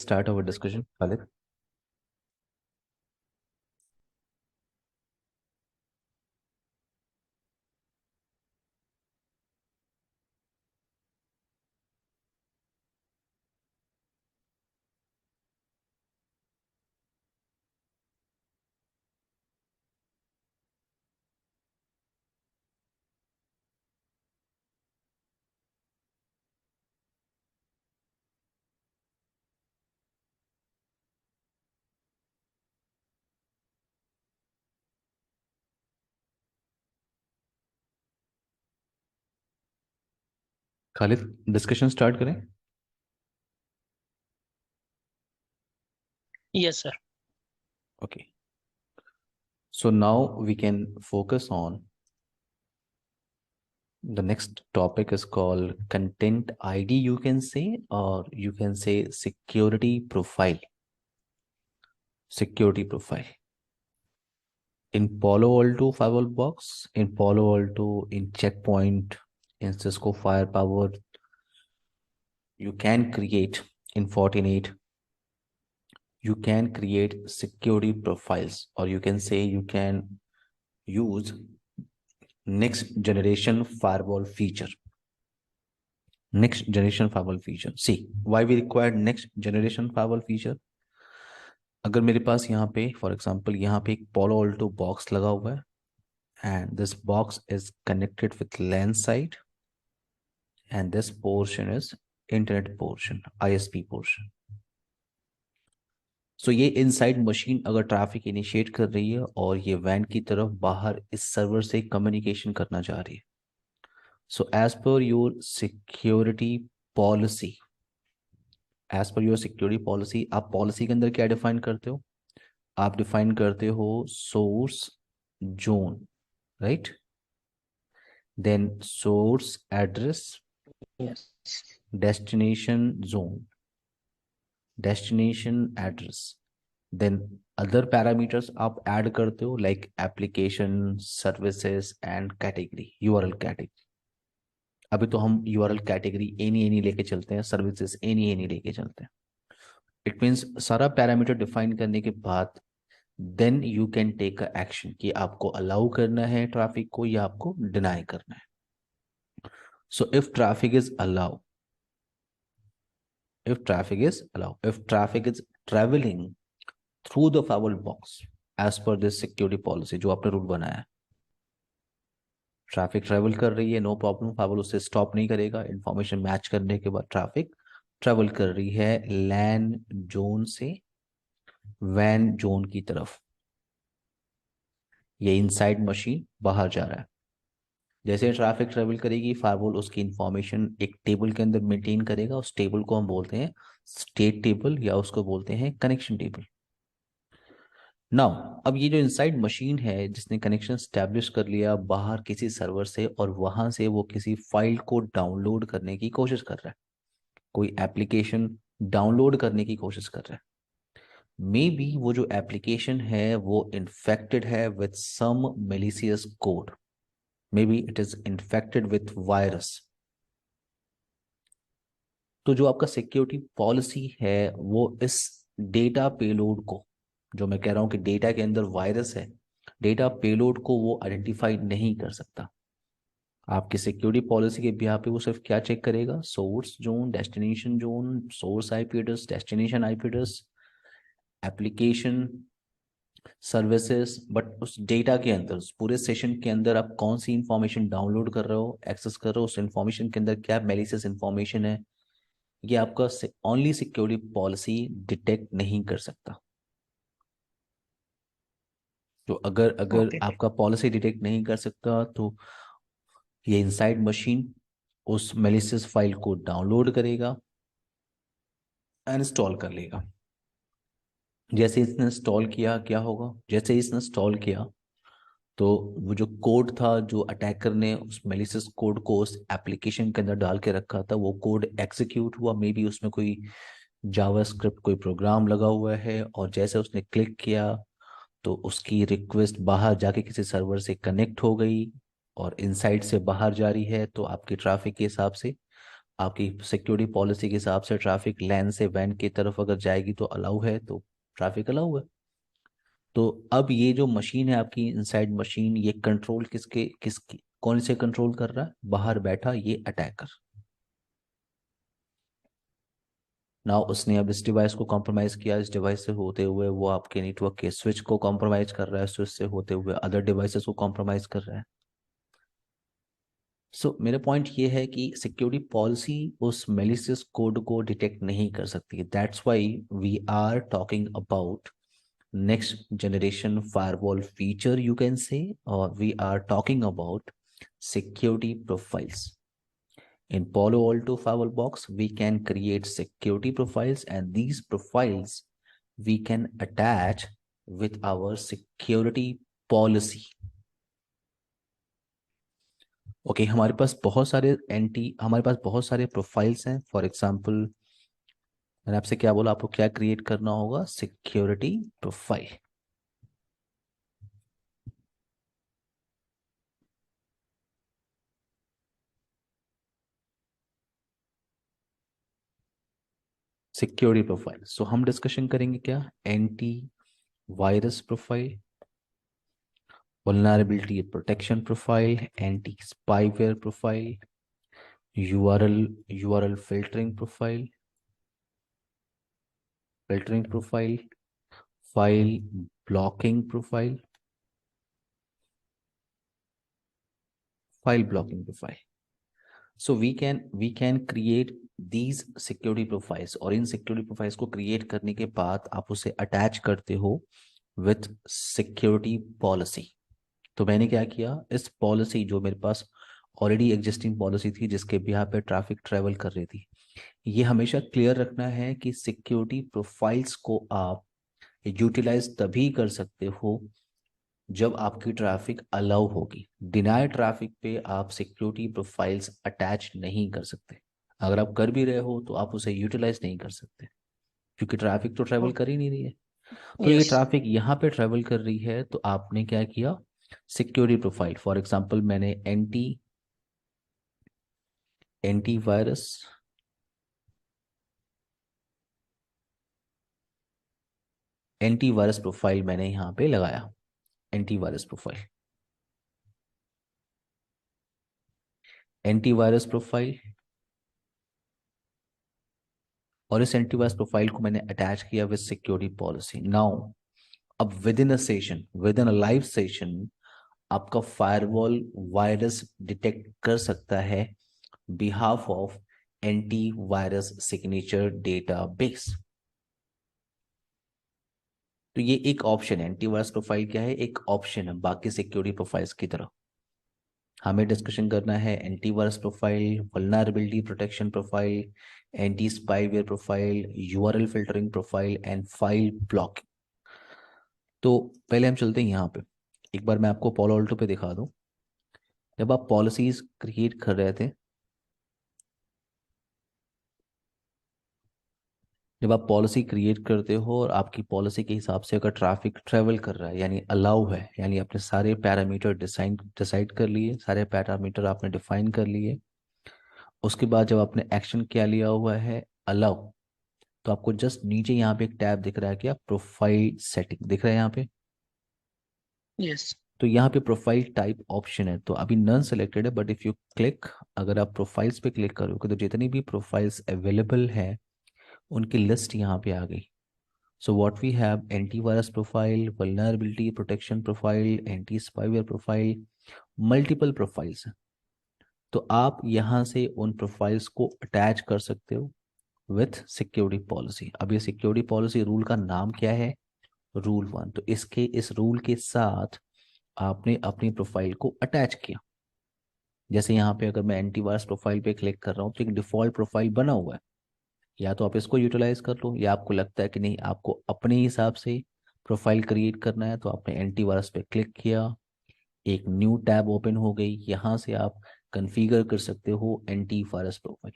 start our discussion, Khalid. Khalid, discussion start करें. Yes, sir. Okay. So now we can focus on the next topic is called content ID, you can say, or you can say security profile. Security profile. In Palo Alto Firewall Box, in Palo Alto, in Checkpoint, in Cisco Firepower, you can create in Fortinet, you can create security profiles, or you can say you can use next generation firewall feature. Next generation firewall feature. See, why we require next generation firewall feature? अगर मेरे पास यहाँ पे for example यहाँ पे एक पोलो Alto box लगा हुआ है and this box is connected with LAN side and this portion is internet portion, ISP portion. So ये इनसाइड मशीन अगर ट्रैफिक इनिशिएट कर रही है और ये वैन की तरफ बाहर इस सर्वर से कम्युनिकेशन करना चाह रही है. So as per your security policy, as per your security policy, आप पॉलिसी के अंदर क्या डिफाइन करते हो? आप डिफाइन करते हो source zone, right? Then source address, Yes. Destination zone, destination address. Then other parameters आप ऐड करते हो like application, services and category, URL category. अभी तो हम यूआरएल कैटेगरी एनी लेके चलते हैं, सर्विसेज एनी लेके चलते हैं. इट मीन्स सारा पैरामीटर डिफाइन करने के बाद then you can take a action कि आपको अलाउ करना है ट्रैफिक को या आपको डिनाई करना है. So if traffic is allow, if traffic is traveling through the firewall box as per this security policy जो आपने रूल बनाया है, ट्रैफिक ट्रेवल कर रही है, नो प्रॉब्लम, फाइवल उससे स्टॉप नहीं करेगा. इंफॉर्मेशन मैच करने के बाद ट्रैफिक ट्रेवल कर रही है लैन जोन से वैन जोन की तरफ. ये इनसाइड मशीन बाहर जा रहा है. जैसे ट्रैफिक ट्रेवल करेगी, फायरवॉल उसकी इंफॉर्मेशन एक टेबल के अंदर मेंटेन करेगा. उस टेबल को हम बोलते हैं स्टेट टेबल या उसको बोलते हैं कनेक्शन टेबल. नाउ अब ये जो इनसाइड मशीन है जिसने कनेक्शन स्टैब्लिश कर लिया बाहर किसी सर्वर से और वहां से वो किसी फाइल को डाउनलोड करने की कोशिश कर रहा है, कोई एप्लीकेशन डाउनलोड करने की कोशिश कर रहा है. मे बी वो जो एप्लीकेशन है वो इन्फेक्टेड है with some malicious code, maybe it is infected with virus. तो जो आपका सिक्योरिटी पॉलिसी है वो इस डेटा पेलोड को, जो मैं कह रहा हूं कि डेटा के अंदर वायरस है, डेटा पेलोड को वो आइडेंटिफाई नहीं कर सकता. आपकी सिक्योरिटी पॉलिसी के बिहाफ पे वो सिर्फ क्या चेक करेगा? Source zone, destination zone, source IP address, destination IP address, application, services. But उस डेटा के अंदर, उस पूरे सेशन के अंदर आप कौन सी इंफॉर्मेशन डाउनलोड कर रहे हो, एक्सेस कर रहे हो, उस इंफॉर्मेशन के अंदर क्या मेलिशियस इंफॉर्मेशन है, ये आपका ओनली सिक्योरिटी पॉलिसी डिटेक्ट नहीं कर सकता. तो अगर अगर Okay. आपका पॉलिसी डिटेक्ट नहीं कर सकता तो ये इनसाइड मशीन उस मेलिशियस फाइल को डाउनलोड करेगा, इंस्टॉल कर लेगा. जैसे इसने इंस्टॉल किया क्या होगा? जैसे इसने इंस्टॉल किया तो वो जो कोड था जो अटैकर ने उस मेलिशियस कोड को उस एप्लीकेशन के अंदर डाल के रखा था, वो कोड एग्जीक्यूट हुआ. मे बी उसमें कोई जावास्क्रिप्ट कोई प्रोग्राम लगा हुआ है और जैसे उसने क्लिक किया तो उसकी रिक्वेस्ट बाहर जाके किसी सर्वर से कनेक्ट हो गई और इनसाइड से बाहर जा रही है. तो आपके ट्रैफिक के हिसाब से आपकी सिक्योरिटी पॉलिसी के हिसाब से ट्रैफिक लेन से वैन की तरफ अगर जाएगी तो अलाउ है, तो ट्रैफिक अलाउ है। तो अब ये जो मशीन है आपकी इनसाइड मशीन, ये कंट्रोल किसकी कौन से कंट्रोल कर रहा है? बाहर बैठा ये अटैकर। ना उसने अब इस डिवाइस को कॉम्प्रोमाइज किया, इस डिवाइस से होते हुए वो आपके नेटवर्क के स्विच को कॉम्प्रोमाइज कर रहा है, स्विच से होते हुए अदर डिवाइसेस को कॉम्प्रोमाइज कर रहा है। मेरा पॉइंट ये है कि सिक्योरिटी पॉलिसी उस मेलिशियस कोड को डिटेक्ट नहीं कर सकती। That's why we are talking about next generation firewall feature, you can say, or we are talking about security profiles. In Palo Alto Firewall Box, we can create security profiles, and these profiles we can attach with our security policy. Okay हमारे पास बहुत सारे profiles हैं। For example, मैंने आपसे क्या बोला, आपको क्या क्रिएट करना होगा? Security profile. सिक्योरिटी प्रोफाइल, सो हम डिस्कशन करेंगे क्या? Anti virus profile, vulnerability protection profile, anti spyware profile, URL filtering profile, file blocking profile, file blocking profile. So we can create these security profiles, और इन security profiles को create करने के बाद आप उसे attach करते हो with security policy। तो मैंने क्या किया, इस पॉलिसी जो मेरे पास ऑलरेडी एग्जिस्टिंग पॉलिसी थी जिसके बिहाफ पे ट्रैफिक ट्रेवल कर रही थी, ये हमेशा क्लियर रखना है कि सिक्योरिटी प्रोफाइल्स को आप यूटिलाइज तभी कर सकते हो जब आपकी ट्रैफिक अलाउ होगी। डिनाय ट्रैफिक पे आप सिक्योरिटी प्रोफाइल्स अटैच नहीं कर सकते। अगर आप कर भी रहे हो तो आप उसे यूटिलाइज नहीं कर सकते, क्योंकि ट्रैफिक तो ट्रेवल कर ही नहीं रही है। तो ये यस। ट्रैफिक यहाँ पे ट्रेवल कर रही है, तो आपने क्या किया? सिक्योरिटी प्रोफाइल, फॉर एग्जांपल मैंने एंटीवायरस एंटीवायरस प्रोफाइल मैंने यहाँ पे लगाया। एंटीवायरस प्रोफाइल, एंटीवायरस प्रोफाइल, और इस एंटीवायरस प्रोफाइल को मैंने अटैच किया विद सिक्योरिटी पॉलिसी। नाउ अब with in a live session आपका फायरवॉल वायरस डिटेक्ट कर सकता है behalf of antivirus signature database. तो ये एक ऑप्शन है। एंटीवायरस प्रोफाइल क्या है? एक ऑप्शन है बाकी सिक्योरिटी प्रोफाइल्स की तरह। हमें डिस्कशन करना है antivirus profile, vulnerability protection profile, anti spyware profile, URL filtering profile and file blocking. तो पहले हम चलते हैं यहाँ पे। एक बार मैं आपको पोलो अल्टो पे दिखा दूं। जब आप पॉलिसीज क्रिएट कर रहे थे, जब आप पॉलिसी क्रिएट करते हो और आपकी पॉलिसी के हिसाब से अगर ट्रैफिक ट्रेवल कर रहा है यानी अलाउ है, यानी आपने सारे पैरामीटर डिसाइड डिसाइड कर लिए, सारे पैरामीटर आपने डिफाइन कर लिए, उसके बाद जब आपने एक्शन क्या लिया हुआ है, अलाउ, तो आपको जस्ट नीचे यहाँ पे एक टैब दिख रहा है, क्या? प्रोफाइल सेटिंग दिख रहा है यहाँ पे। यस। तो यहाँ पे प्रोफाइल टाइप ऑप्शन है, तो अभी नन सेलेक्टेड है, बट इफ यू क्लिक, अगर आप प्रोफाइल्स पे क्लिक करोगे तो जितनी भी प्रोफाइल्स अवेलेबल है उनकी लिस्ट यहाँ पे आ गई। So what we have, antivirus profile, vulnerability protection profile, anti spyware profile, multiple profiles. तो आप यहाँ से उन प्रोफाइल्स को अटैच कर सकते हो विथ सिक्योरिटी पॉलिसी। अब ये सिक्योरिटी पॉलिसी रूल का नाम क्या है? रूल 1। तो इस रूल के साथ आपने अपनी प्रोफाइल को अटैच किया। जैसे यहाँ पे अगर मैं एंटीवायरस प्रोफाइल पे क्लिक कर रहा हूँ तो एक डिफॉल्ट प्रोफाइल बना हुआ है। या तो आप इसको यूटिलाइज कर लो, या आपको लगता है कि नहीं आपको अपने हिसाब से प्रोफाइल क्रिएट करना है, तो आपने एंटीवायरस पे क्लिक किया, एक न्यू टैब ओपन हो गई, यहाँ से आप कॉन्फ़िगर कर सकते हो एंटीवायरस प्रोफाइल।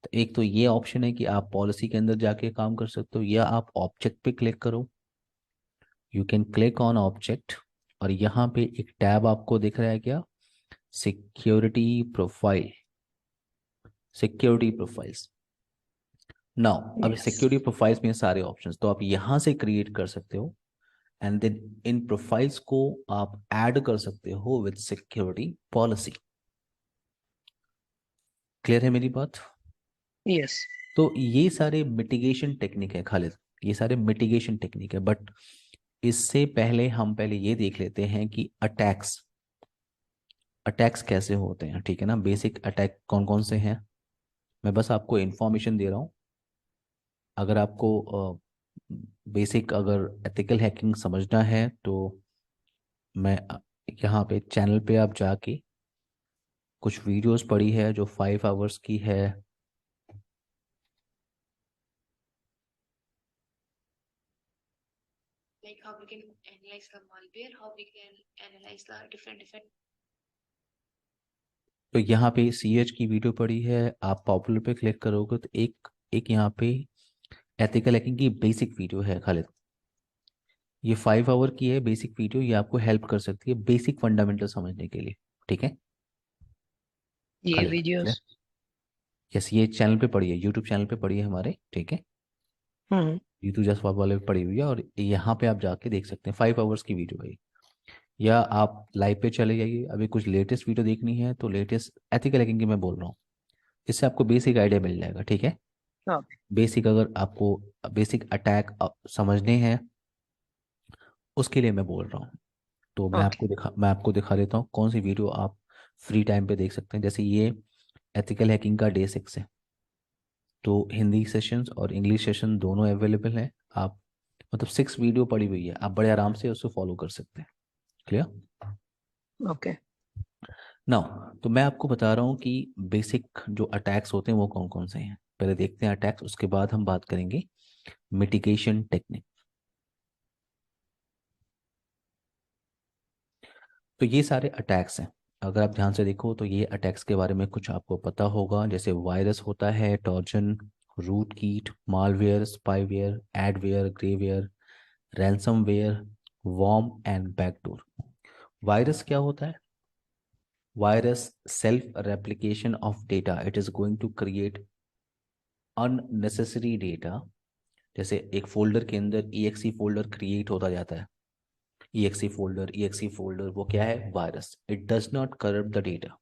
तो एक तो ये ऑप्शन है कि आप पॉलिसी के अंदर जाके काम कर सकते हो, या आप ऑब्जेक्ट पे क्लिक करो। You can click on object, और यहाँ पे एक टैब आपको दिख रहा है, क्या? Security profile. Security profiles. Now अब Yes. सिक्योरिटी प्रोफाइल्स में सारे ऑप्शंस तो आप यहाँ से क्रिएट कर सकते हो, एंड देन इन प्रोफाइल्स को आप ऐड कर सकते हो विद सिक्योरिटी पॉलिसी। क्लियर है मेरी बात? Yes. तो ये सारे मिटिगेशन टेक्निक है खालिद, ये सारे मिटिगेशन टेक्निक है। बट इससे पहले हम पहले ये देख लेते हैं कि अटैक्स अटैक्स कैसे होते हैं, ठीक है ना? बेसिक अटैक कौन कौन से हैं, मैं बस आपको इंफॉर्मेशन दे रहा हूँ। अगर आपको बेसिक अगर एथिकल हैकिंग समझना है तो मैं यहाँ पे चैनल पे आप जाके कुछ वीडियोस पड़ी है जो 5 आवर्स की है। Like how we can analyze the malware, how we can analyze the different. तो यहाँ पे CH की वीडियो पड़ी है, आप पॉपुलर पे क्लिक करोगे तो एक एक यहाँ पे एथिकल हैकिंग की बेसिक वीडियो है खालिद। ये 5 आवर की है बेसिक वीडियो, ये आपको हेल्प कर सकती है बेसिक फंडामेंटल समझने के लिए, ठीक है ये खालिद? videos. यस, ये चैनल पे पड़ी है, यूट्यूब चैनल पे पड़ी है हमारे, ठीक है? हम्म. यूट्यूब जस्ट फॉर वाले पे पड़ी हुई है, और यहाँ पे आप जाके देख सकते हैं 5 आवर्स की वीडियो है ये। या आप लाइव पे चले जाइए, अभी कुछ लेटेस्ट वीडियो देखनी है तो लेटेस्ट एथिकल हैकिंग की मैं बोल रहा हूँ, इससे आपको बेसिक आइडिया मिल जाएगा, ठीक है? Okay. बेसिक अगर आपको बेसिक अटैक समझने हैं उसके लिए मैं बोल रहा हूँ। तो Okay. मैं आपको दिखा देता हूँ कौन सी वीडियो आप फ्री टाइम पे देख सकते हैं। जैसे ये एथिकल हैकिंग का डे 6 है, तो हिंदी सेशंस और इंग्लिश सेशन दोनों अवेलेबल हैं। आप मतलब 6 वीडियो पड़ी हुई है, आप बड़े आराम से उसको फॉलो कर सकते हैं। क्लियर? Okay. नाउ तो मैं आपको बता रहा हूँ कि बेसिक जो अटैक्स होते हैं वो कौन कौन से हैं। पहले देखते हैं अटैक्स, उसके बाद हम बात करेंगे मिटिगेशन टेक्निक। तो ये सारे अटैक्स हैं, अगर आप ध्यान से देखो तो ये अटैक्स के बारे में कुछ आपको पता होगा। जैसे वायरस होता है, Trojan, root kit, malware, spyware, adware, grayware, ransomware, worm and backdoor. Virus क्या होता है? Virus self replication of data, it is going to create unnecessary data. जैसे एक फोल्डर के अंदर EXE फोल्डर क्रिएट होता जाता है, EXE फोल्डर, वो क्या है? Virus. It does not corrupt the data.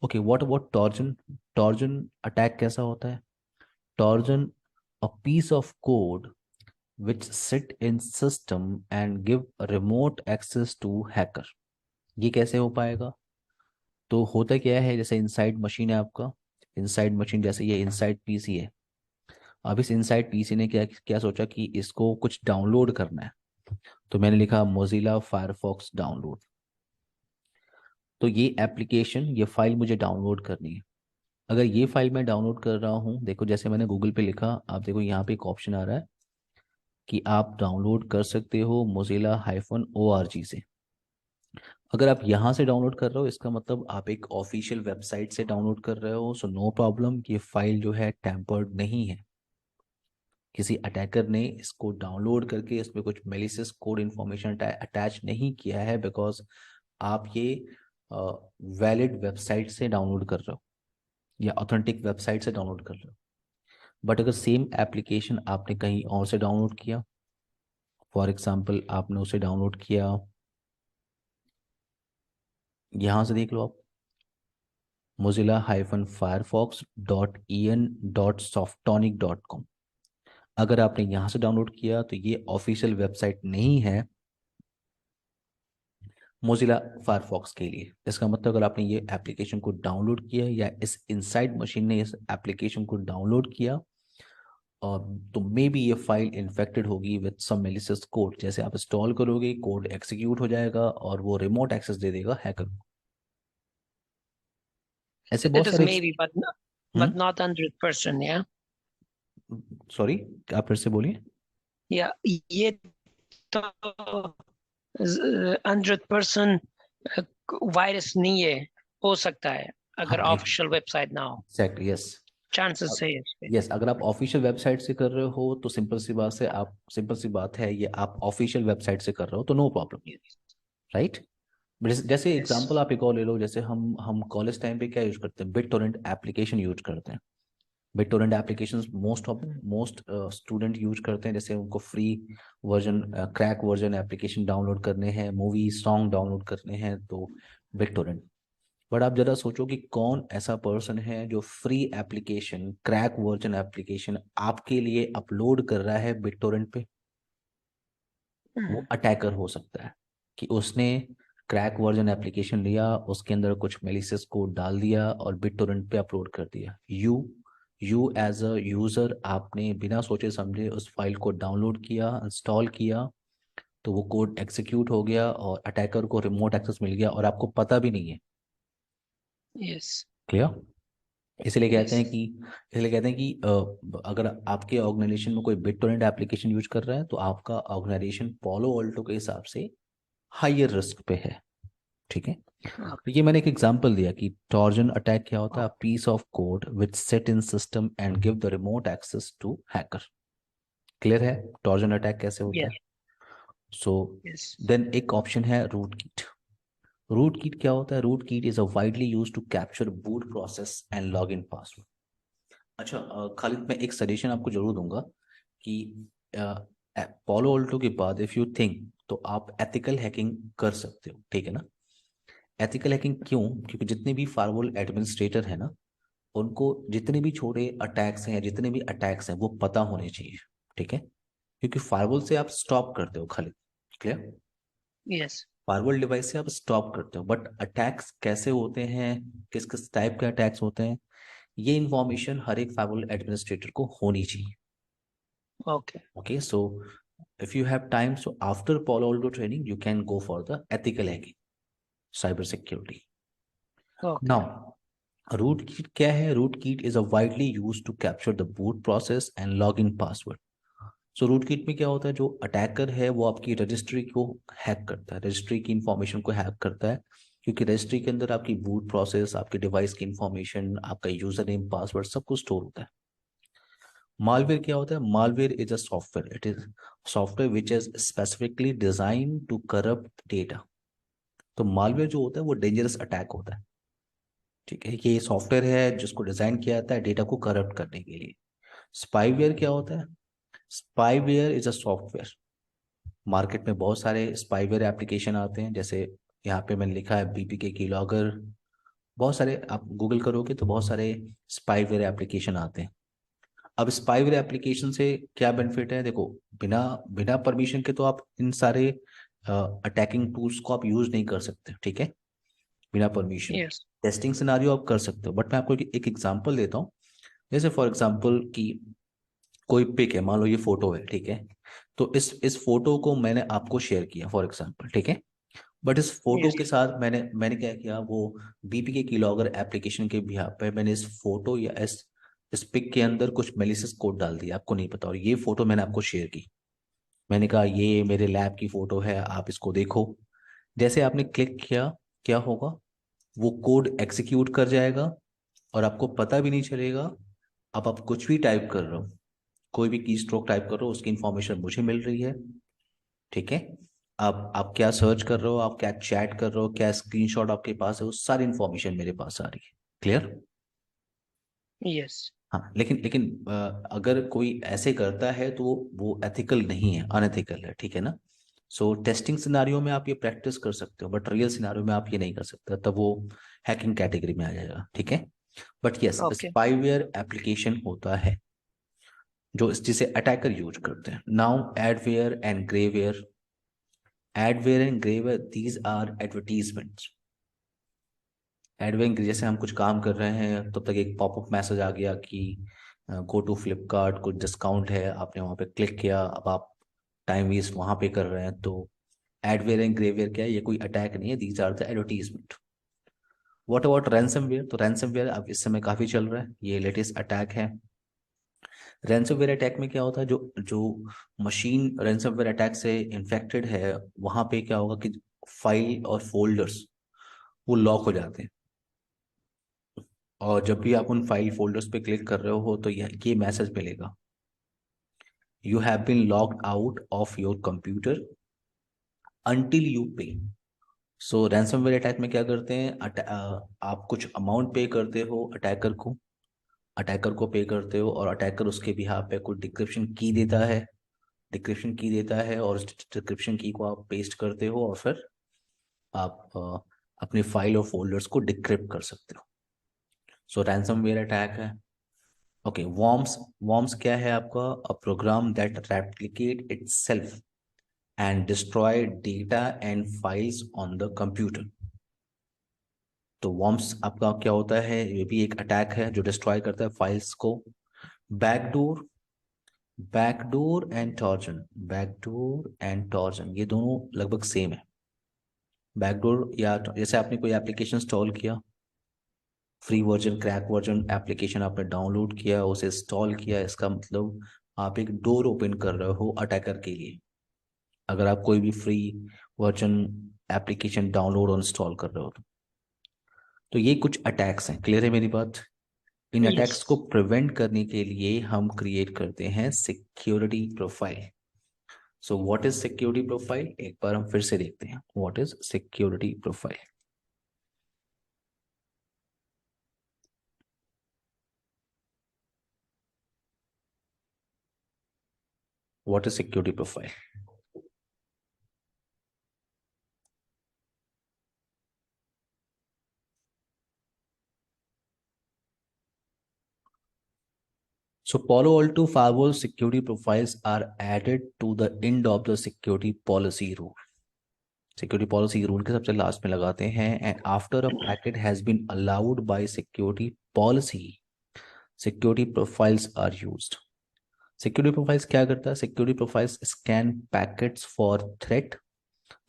Okay, what about Trojan? Trojan attack कैसा होता है? Trojan, a piece of code which sit in system and give remote access to hacker। ये कैसे हो पाएगा? तो होता क्या है, जैसे इनसाइड मशीन है आपका, इनसाइड मशीन जैसे ये इनसाइड पीसी है। अब इस इनसाइड पीसी ने क्या क्या सोचा कि इसको कुछ डाउनलोड करना है, तो मैंने लिखा मोजिला फायरफॉक्स डाउनलोड। तो ये एप्लीकेशन, ये फाइल मुझे डाउनलोड करनी है। अगर ये फाइल मैं डाउनलोड कर रहा हूँ, देखो जैसे मैंने गूगल पे लिखा, आप देखो यहाँ पे एक ऑप्शन आ रहा है कि आप डाउनलोड कर सकते हो मोजिला -org से। अगर आप यहाँ से डाउनलोड कर रहे हो, इसका मतलब आप एक ऑफिशियल वेबसाइट से डाउनलोड कर रहे हो, सो नो प्रॉब्लम, ये फाइल जो है टैम्पर्ड नहीं है। किसी अटैकर ने इसको डाउनलोड करके इसमें कुछ मेलिशियस कोड इन्फॉर्मेशन अटैच नहीं किया है, बिकॉज आप ये वैलिड वेबसाइट से डाउनलोड कर रहे हो या ऑथेंटिक वेबसाइट से डाउनलोड कर रहे हो। बट अगर सेम एप्लीकेशन आपने कहीं और से डाउनलोड किया, फॉर एग्जाम्पल आपने उसे डाउनलोड किया, यहाँ से देख लो आप, mozilla-firefox.en.softonic.com। अगर आपने यहाँ से डाउनलोड किया तो ये ऑफिशियल वेबसाइट नहीं है मोजिला फायरफॉक्स के लिए। इसका मतलब अगर आपने ये एप्लीकेशन को डाउनलोड किया या इस इनसाइड मशीन ने इस एप्लीकेशन को डाउनलोड किया, और तो मे बी ये फाइल इन्फेक्टेड होगी विद सम मेलिशियस कोड। जैसे आप इंस्टॉल करोगे, कोड एग्जीक्यूट हो जाएगा और वो रिमोट एक्सेस दे देगा हैकर को। ऐसे It बहुत is सारे maybe, but hmm not 100%. Yeah. Sorry, आप फिर से बोलिए। Yeah. ये तो 100% वायरस नहीं है, हो सकता है हाँ, अगर ऑफिशियल वेबसाइट ना हो, एग्जैक्टली, यस। चांसेस है इस पे. यस, अगर आप ऑफिशियल वेबसाइट से कर रहे हो तो सिंपल सी बात है, ये आप ऑफिशियल वेबसाइट से कर रहे हो तो नो प्रॉब्लम, राइट? जैसे Yes. एग्जांपल आप एक और ले लो, जैसे हम कॉलेज टाइम पे क्या यूज करते हैं, बिट टोरेंट एप्लीकेशन यूज करते हैं। Bit Torrent applications most student use करते हैं, जैसे उनको free version, crack version application download करने हैं, मूवी सॉन्ग डाउनलोड करने हैं, तो बिट टोरेंट। बट आप जरा सोचो कि कौन ऐसा पर्सन है जो free application, crack version application आपके लिए अपलोड कर रहा है बिट टोरेंट पे। वो Hmm. अटैकर हो सकता है कि उसने क्रैक वर्जन एप्लीकेशन लिया, उसके अंदर कुछ मेलिशियस कोड डाल दिया और बिट टोरेंट पे अपलोड कर दिया। यू एज अ यूजर, आपने बिना सोचे समझे उस फाइल को डाउनलोड किया, इंस्टॉल किया, तो वो कोड एग्जीक्यूट हो गया और अटैकर को रिमोट एक्सेस मिल गया और आपको पता भी नहीं है। Yes. क्लियर? इसलिए कहते हैं Yes. कि इसलिए कहते हैं कि अगर आपके ऑर्गेनाइजेशन में कोई बिट टोरेंट एप्लीकेशन यूज कर रहा है तो आपका ऑर्गेनाइजेशन पॉलो ऑल्टो के हिसाब से हायर रिस्क पे है। ठीक है, तो Okay. ये मैंने एक एग्जांपल दिया कि टॉर्जन अटैक क्या होता है, Okay. Piece of code which set in system and give the remote access to hacker. Clear है टॉर्जन अटैक कैसे होता Yes. है? So Yes. देन एक ऑप्शन है रूट कीट। रूट कीट क्या होता है? Rootkit is a widely use to capture boot process and log in password. अच्छा खालिद, मैं एक सजेशन आपको जरूर दूंगा कि पॉलो ऑल्टो के बाद इफ यू थिंक तो आप एथिकल हैकिंग कर सकते हो, ठीक है ना? एथिकल हैकिंग क्यों? क्योंकि जितने भी फायरवॉल एडमिनिस्ट्रेटर है ना, उनको जितने भी छोटे अटैक्स हैं, जितने भी अटैक्स हैं, वो पता होने चाहिए। ठीक है, क्योंकि फायरवॉल से आप स्टॉप करते हो Khalid. Clear? Yes. Firewall device से आप स्टॉप करते हो, बट अटैक्स कैसे होते हैं, किस किस टाइप के अटैक्स होते हैं, ये इंफॉर्मेशन हर एक फायरवॉल एडमिनिस्ट्रेटर को होनी चाहिए। Okay. Okay, so if you have time, so after Palo Alto training, you can go for the ethical hacking, cyber security. Okay. Now, rootkit क्या है? Rootkit is a widely used to capture the boot process and login password. So rootkit में क्या होता है, जो attacker है वो आपकी रजिस्ट्री को हैक करता है, रजिस्ट्री की इंफॉर्मेशन को हैक करता है, क्योंकि रजिस्ट्री के अंदर आपकी बूट प्रोसेस, आपके डिवाइस की इंफॉर्मेशन, आपका यूजर नेम, पासवर्ड सब कुछ स्टोर होता है। मालवेयर क्या होता है? Malware is a software, it is software which is specifically design to corrupt data. तो मालवेयर जो होता है वो डेंजरस अटैक होता है। ठीक है, ये सॉफ्टवेयर है जिसको डिजाइन किया जाता है डेटा को करप्ट करने के लिए। स्पाईवेयर क्या होता है? Spyware is a software. Market में बहुत सारे स्पाईवेयर एप्लीकेशन आते हैं, जैसे यहाँ पे मैंने लिखा है बीपीके की लॉगर। बहुत सारे आप गूगल करोगे तो बहुत सारे स्पाईवेयर एप्लीकेशन आते हैं। अब स्पाईवेयर एप्लीकेशन से क्या बेनिफिट है? देखो, बिना बिना परमिशन के तो आप इन सारे अटैकिंग टूल्स को आप यूज नहीं कर सकते। ठीक है, बिना परमिशन के Yes. टेस्टिंग सिनारियो आप कर सकते हो, बट मैं आपको एक एग्जांपल देता हूँ। जैसे फॉर एग्जांपल कि कोई पिक है, मान लो ये फोटो है, ठीक है? तो इस फोटो को मैंने आपको शेयर किया फॉर एग्जांपल, ठीक है? बट इस फोटो Yes. के साथ मैंने मैंने क्या किया, वो बीपीके कीलॉगर एप्लीकेशन के बिहाफ पे मैंने इस फोटो या इस पिक के अंदर कुछ मेलिशियस कोड डाल दिया, आपको नहीं पता, और ये फोटो मैंने आपको शेयर की। मैंने कहा ये मेरे लैब की फोटो है, आप इसको देखो। जैसे आपने क्लिक किया, क्या होगा? वो कोड एग्जीक्यूट कर जाएगा और आपको पता भी नहीं चलेगा। अब आप कुछ भी टाइप कर रहे हो, कोई भी की स्ट्रोक टाइप कर रहे हो, उसकी इंफॉर्मेशन मुझे मिल रही है। ठीक है, आप क्या सर्च कर रहे हो, आप क्या चैट कर रहे हो, क्या स्क्रीनशॉट आपके पास है, वो सारी इंफॉर्मेशन मेरे पास आ रही है। क्लियर? Yes. हाँ, लेकिन लेकिन अगर कोई ऐसे करता है तो वो एथिकल नहीं है, अनएथिकल है। ठीक है ना? सो टेस्टिंग सिनारियो में आप ये प्रैक्टिस कर सकते हो, बट रियल सिनारियो में आप ये नहीं कर सकते, तब वो हैकिंग कैटेगरी में आ जाएगा। ठीक है, but yes, Okay. Spyware application होता है जो जिसे अटैकर यूज करते हैं। Now adware and grayware, adware and grayware, these are advertisements. Adware, जैसे हम कुछ काम कर रहे हैं तब तक एक पॉपअप मैसेज आ गया कि गो टू फ्लिपकार्ट, कुछ डिस्काउंट है, आपने वहां पे क्लिक किया, अब आप टाइम वेस्ट वहां पे कर रहे हैं। तो एडवेयर एंड ग्रेवेयर क्या है? ये कोई अटैक नहीं है, these are the advertisement. What about ransomware? तो रैंसमवेयर अब इस समय काफी चल रहा है, ये लेटेस्ट अटैक है। रैंसमवेयर अटैक में क्या होता है, जो जो मशीन रैंसमवेयर अटैक से इन्फेक्टेड है, वहां पे क्या होगा कि फाइल और फोल्डर्स वो लॉक हो जाते हैं, और जब भी आप उन फाइल फोल्डर्स पे क्लिक कर रहे हो तो ये मैसेज मिलेगा, you have been logged out of your computer until you pay. So ransomware attack में क्या करते हैं, आप कुछ अमाउंट पे करते हो अटैकर को पे करते हो, और अटैकर उसके बिहाफ पे कुछ डिक्रिप्शन की देता है, और उस डिक्रिप्शन की को आप पेस्ट करते हो, और फिर आप अपनी फाइल और फोल्डर्स को डिक्रिप्ट कर सकते हो। सो रैंसमवेयर अटैक है। ओके, वॉर्म्स क्या है आपका? A program that replicate itself and destroy data and files on the computer. तो वॉर्म्स आपका क्या होता है? ये भी एक अटैक है जो डिस्ट्रॉय करता है फाइल्स को। बैकडोर बैकडोर एंड टॉर्जन ये दोनों लगभग सेम है। बैकडोर, या जैसे आपने कोई एप्लीकेशन इंस्टॉल किया, free version crack version application आपने डाउनलोड किया, उसे इंस्टॉल किया, इसका मतलब आप एक डोर ओपन कर रहे हो अटैकर के लिए, अगर आप कोई भी फ्री वर्जन एप्लीकेशन डाउनलोड और इंस्टॉल कर रहे हो तो ये कुछ अटैक्स हैं। क्लियर है मेरी बात? In yes. अटैक्स को प्रिवेंट करने के लिए हम क्रिएट करते हैं security profile. So what is security profile? एक बार हम फिर से देखते हैं, what is security profile. What is security profile? So Palo Alto firewall security profiles are added to the end of the security policy rule. Security policy rule के सबसे last में लगाते हैं, and after a packet has been allowed by security policy, security profiles are used. Security profiles क्या करता है? Security profiles scan packets for threat,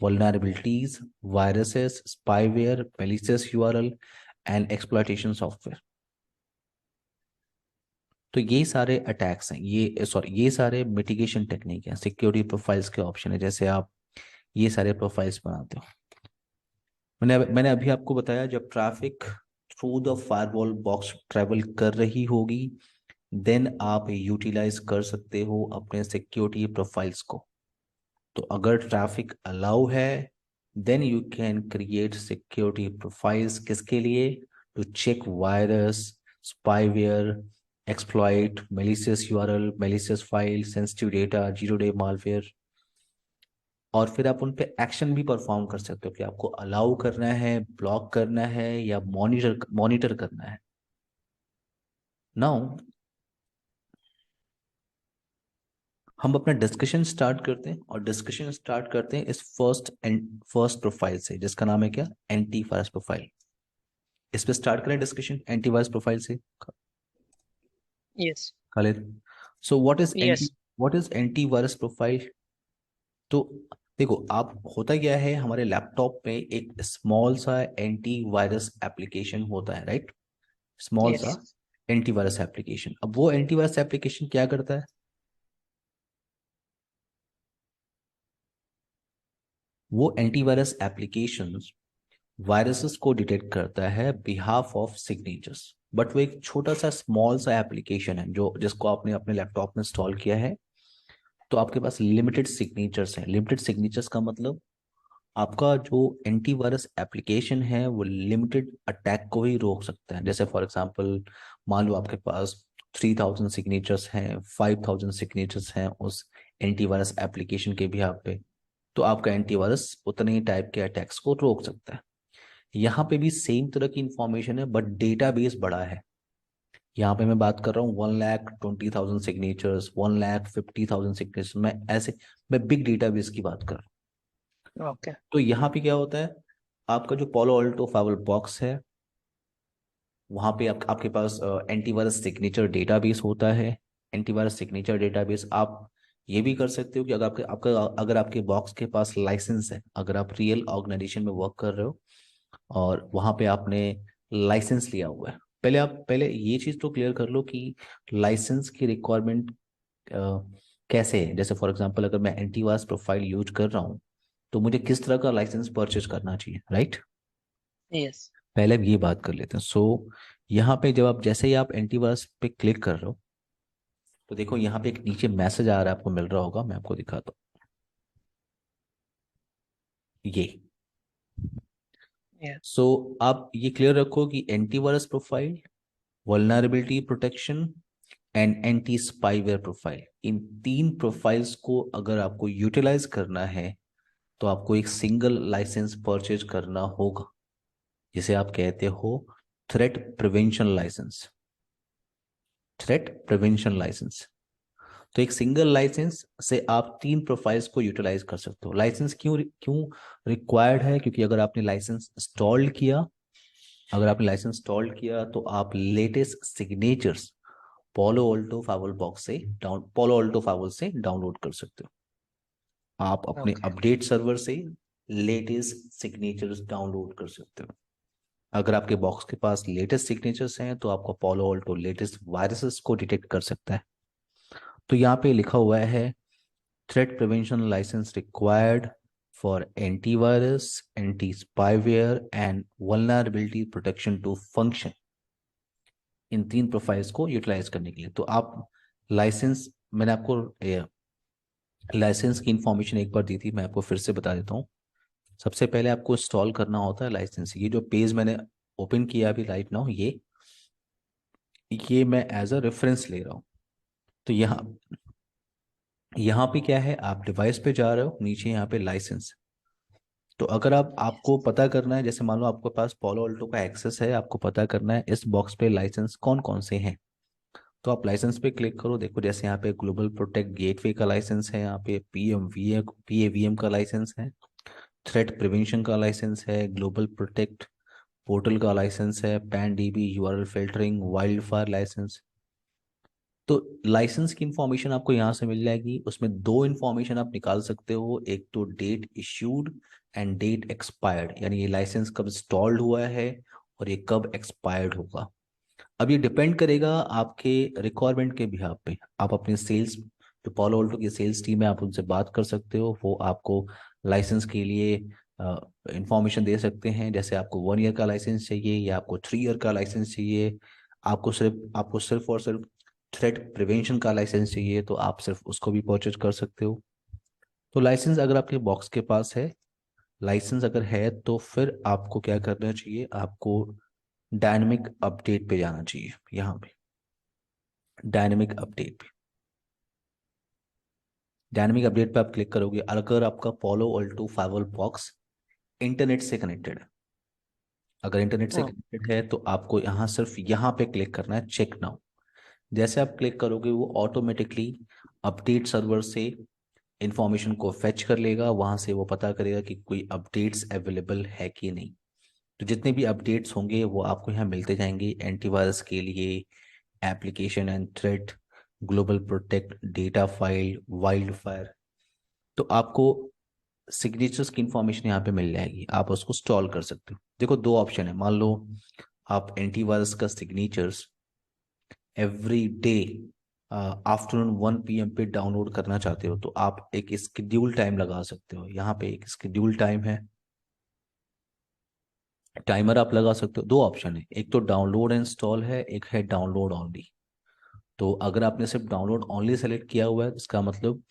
vulnerabilities, viruses, spyware, malicious URL, and exploitation software. तो ये सारे attacks हैं, ये सारे mitigation technique हैं, सिक्योरिटी प्रोफाइल्स के ऑप्शन है, जैसे आप ये सारे प्रोफाइल्स बनाते हो। मैंने अभी आपको बताया, जब traffic through the firewall box travel कर रही होगी, देन आप यूटिलाइज कर सकते हो अपने सिक्योरिटी प्रोफाइल्स को। तो अगर ट्रैफिक अलाउ है, then you can create security profiles. किसके लिए? To check virus, spyware, exploit, malicious URL, malicious file, sensitive data, zero day malware. और फिर आप उन पे एक्शन भी परफॉर्म कर सकते हो कि आपको अलाउ करना है, ब्लॉक करना है, या मॉनिटर करना है। नाउ हम अपना डिस्कशन स्टार्ट करते हैं, और डिस्कशन स्टार्ट करते हैं इस फर्स्ट प्रोफाइल से, जिसका नाम है क्या? Antivirus profile. इस पे स्टार्ट करें डिस्कशन एंटीवायरस प्रोफाइल से, yes. Khalid. So yes. What is antivirus profile? तो देखो, आप होता क्या है, हमारे लैपटॉप में एक स्मॉल सा एंटीवायरस एप्लीकेशन होता है, राइट? स्मॉल सा यस। Antivirus application. अब वो एंटीवायरस एप्लीकेशन क्या करता है? वो एंटीवायरस एप्लीकेशन वायरसेस को डिटेक्ट करता है बिहाफ ऑफ सिग्नेचर्स। बट वो एक छोटा सा स्मॉल सा एप्लीकेशन है जो जिसको आपने अपने लैपटॉप में इंस्टॉल किया है। तो आपके पास लिमिटेड सिग्नेचर्स हैं। लिमिटेड सिग्नेचर्स का मतलब आपका जो एंटीवायरस एप्लीकेशन है वो लिमिटेड अटैक को ही रोक सकता है। जैसे फॉर एग्जांपल, मान लो आपके पास 3000 सिग्नेचर्स हैं, 5000 सिग्नेचर्स हैं उस एंटीवायरस एप्लीकेशन के भी आप पे, तो आपका एंटीवायरस उतने ही टाइप के अटैक्स को रोक सकता है। यहाँ पे भी सेम तरह की इंफॉर्मेशन है, बट डेटाबेस बड़ा है। यहाँ पे मैं बात कर रहा हूँ 1,20,000 सिग्नेचर्स, 1,50,000 सिग्नेचर्स, मैं बिग डेटाबेस की बात कर रहा हूँ। ओके। तो यहाँ पे क्या होता है, आपका जो पोलो ऑल्टो फाइवल बॉक्स है, वहाँ पे आपके पास एंटीवायरस सिग्नेचर डेटाबेस होता है। एंटीवायरस सिग्नेचर डेटाबेस आप ये भी कर सकते हो कि अगर आपके बॉक्स के पास लाइसेंस है, अगर आप रियल ऑर्गेनाइजेशन में वर्क कर रहे हो और वहाँ पे आपने लाइसेंस लिया हुआ है, पहले ये चीज़ तो क्लियर कर लो कि लाइसेंस की रिक्वायरमेंट कैसे है। जैसे फॉर एग्जांपल, अगर मैं एंटीवायरस प्रोफाइल यूज कर रहा हूँ, तो मुझे किस तरह का लाइसेंस परचेज करना चाहिए, राइट? यस। पहले अब ये बात कर लेते हैं। यहाँ पे जब आप जैसे ही आप एंटीवायरस पे क्लिक कर रहे हो, तो देखो यहाँ पे एक नीचे मैसेज आ रहा है, आपको मिल रहा होगा, मैं आपको दिखाता हूँ। ये Yeah. सो आप ये क्लियर रखो कि antivirus profile, vulnerability protection and anti spyware profile, in 3 profiles को अगर आपको यूटिलाइज करना है तो आपको एक सिंगल लाइसेंस परचेज करना होगा, जिसे आप कहते हो threat prevention license. Threat prevention license. तो एक सिंगल लाइसेंस से आप 3 प्रोफाइल्स को यूटिलाइज कर सकते हो। लाइसेंस क्यों क्यों रिक्वायर्ड है? क्योंकि अगर आपने लाइसेंस इंस्टॉल किया, तो आप latest signatures Palo Alto Firewall से डाउनलोड कर सकते हो। आप अपने Okay. अपडेट सर्वर से लेटेस्ट सिग्नेचर्स डाउनलोड कर सकते हो। अगर आपके बॉक्स के पास लेटेस्ट सिग्नेचर्स हैं तो आपका Palo Alto लेटेस्ट वायरसेस को डिटेक्ट कर सकता है। तो यहाँ पे लिखा हुआ है threat prevention license required for antivirus, anti spyware and vulnerability protection to function, इन 3 प्रोफाइल्स को यूटिलाइज करने के लिए। तो आप लाइसेंस, मैंने आपको लाइसेंस की इंफॉर्मेशन एक बार दी थी, मैं आपको फिर से बता देता हूँ। सबसे पहले आपको इंस्टॉल करना होता है लाइसेंस। ये जो पेज मैंने ओपन किया अभी राइट नाउ, ये मैं एज अ रेफरेंस ले रहा हूँ। तो यहाँ पे क्या है, आप डिवाइस पे जा रहे हो, नीचे यहाँ पे लाइसेंस। तो अगर आपको पता करना है, जैसे मान लो आपके पास Palo Alto का एक्सेस है, आपको पता करना है इस बॉक्स पे लाइसेंस कौन कौन से हैं, तो आप लाइसेंस पे क्लिक करो। देखो जैसे यहाँ पे ग्लोबल प्रोटेक्ट गेटवे का लाइसेंस है, यहाँ पे PAVM का लाइसेंस है, थ्रेट प्रिवेंशन का लाइसेंस है, ग्लोबल प्रोटेक्ट पोर्टल का लाइसेंस है, PAN DB URL filtering, WildFire licence. तो लाइसेंस की इंफॉर्मेशन आपको यहाँ से मिल जाएगी। उसमें 2 इंफॉर्मेशन आप निकाल सकते हो, एक तो date issued and date expired, यानी ये लाइसेंस कब इंस्टॉल्ड हुआ है और ये कब एक्सपायर्ड होगा। अब ये डिपेंड करेगा आपके रिक्वायरमेंट के बिहाफ पे। आप अपने सेल्स, जो Palo Alto की सेल्स टीम है, आप उनसे बात कर सकते हो, वो आपको लाइसेंस के लिए इंफॉर्मेशन दे सकते हैं। जैसे आपको 1 ईयर का लाइसेंस चाहिए या आपको 3 ईयर का लाइसेंस चाहिए, आपको सिर्फ और सिर्फ थ्रेट प्रिवेंशन का लाइसेंस चाहिए, तो आप सिर्फ उसको भी परचेज कर सकते हो। तो लाइसेंस अगर आपके बॉक्स के पास है, लाइसेंस अगर है, तो फिर आपको क्या करना चाहिए, आपको डायनेमिक अपडेट पे जाना चाहिए। यहाँ पे डायनेमिक अपडेट पे आप क्लिक करोगे। अगर आपका Palo Alto फाइवल बॉक्स इंटरनेट से कनेक्टेड है, अगर इंटरनेट से Oh. कनेक्टेड है तो आपको यहाँ सिर्फ यहाँ पे क्लिक करना है, चेक नाउ। जैसे आप क्लिक करोगे वो ऑटोमेटिकली अपडेट सर्वर से इंफॉर्मेशन को फेच कर लेगा, वहां से वो पता करेगा कि कोई अपडेट्स अवेलेबल है कि नहीं। तो जितने भी अपडेट्स होंगे वो आपको यहाँ मिलते जाएंगे, एंटीवायरस के लिए, application and threat, global protect, data file, wild fire. तो आपको सिग्नेचर्स की इंफॉर्मेशन यहाँ पे मिल जाएगी, आप उसको स्टॉल कर सकते हो। देखो 2 ऑप्शन है, मान लो आप एंटीवायरस का signatures every day afternoon 1 PM पे डाउनलोड करना चाहते हो, तो आप एक स्केड्यूल टाइम लगा सकते हो। यहाँ पे एक स्केड्यूल टाइम है, टाइमर आप लगा सकते हो। 2 ऑप्शन है, एक तो डाउनलोड इंस्टॉल है, एक है डाउनलोड ओनली। तो अगर आपने सिर्फ डाउनलोड ओनली सेलेक्ट किया हुआ है, इसका मतलब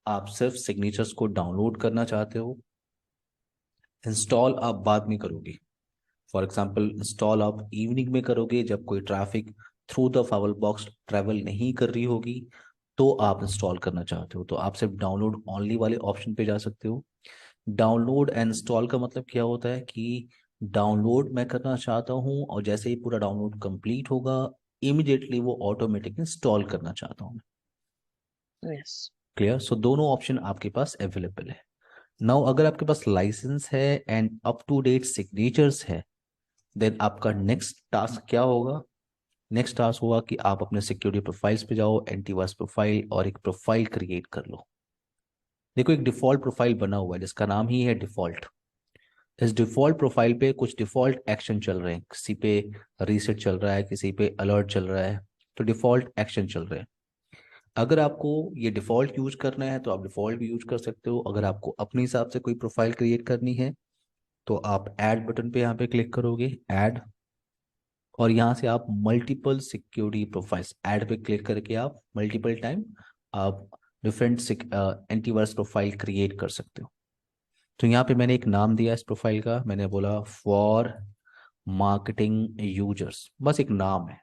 आप सिर्फ सिग्नेचर्स को डाउनलोड करना चाहते हो, इंस्टॉल आप बाद में करोगे। फॉर एग्जांपल इंस्टॉल आप इवनिंग में करोगे जब कोई traffic through the firewall box travel नहीं कर रही होगी, तो आप इंस्टॉल करना चाहते हो, तो आप सिर्फ डाउनलोड ओनली वाले ऑप्शन पे जा सकते हो। डाउनलोड एंड इंस्टॉल का मतलब क्या होता है कि डाउनलोड मैं करना चाहता हूँ और जैसे ही पूरा डाउनलोड कंप्लीट होगा, इमिडिएटली वो ऑटोमेटिक इंस्टॉल करना चाहता हूँ। Yes. क्लियर? सो दोनों ऑप्शन आपके पास अवेलेबल है। नाउ अगर आपके पास लाइसेंस है and up to date signatures है, देन आपका नेक्स्ट टास्क क्या होगा? नेक्स्ट टास्क होगा कि आप अपने सिक्योरिटी प्रोफाइल्स पे जाओ, एंटीवायरस प्रोफाइल, और एक प्रोफाइल क्रिएट कर लो। देखो एक डिफॉल्ट प्रोफाइल बना हुआ है जिसका नाम ही है डिफॉल्ट। इस डिफॉल्ट प्रोफाइल पे कुछ डिफॉल्ट एक्शन चल रहे हैं, किसी पे रीसेट चल रहा है, किसी पे अलर्ट चल रहा है, तो डिफॉल्ट एक्शन चल रहे हैं। अगर आपको ये डिफॉल्ट यूज करना है तो आप डिफॉल्ट भी यूज कर सकते हो। अगर आपको अपने हिसाब से कोई प्रोफाइल क्रिएट करनी है तो आप ऐड बटन पे यहाँ पे क्लिक करोगे, ऐड, और यहाँ से आप मल्टीपल सिक्योरिटी प्रोफाइल्स ऐड पे क्लिक करके आप मल्टीपल टाइम आप डिफरेंट एंटीवायरस प्रोफाइल क्रिएट कर सकते हो। तो यहाँ पे मैंने एक नाम दिया इस प्रोफाइल का, मैंने बोला फॉर मार्केटिंग यूजर्स, बस एक नाम है।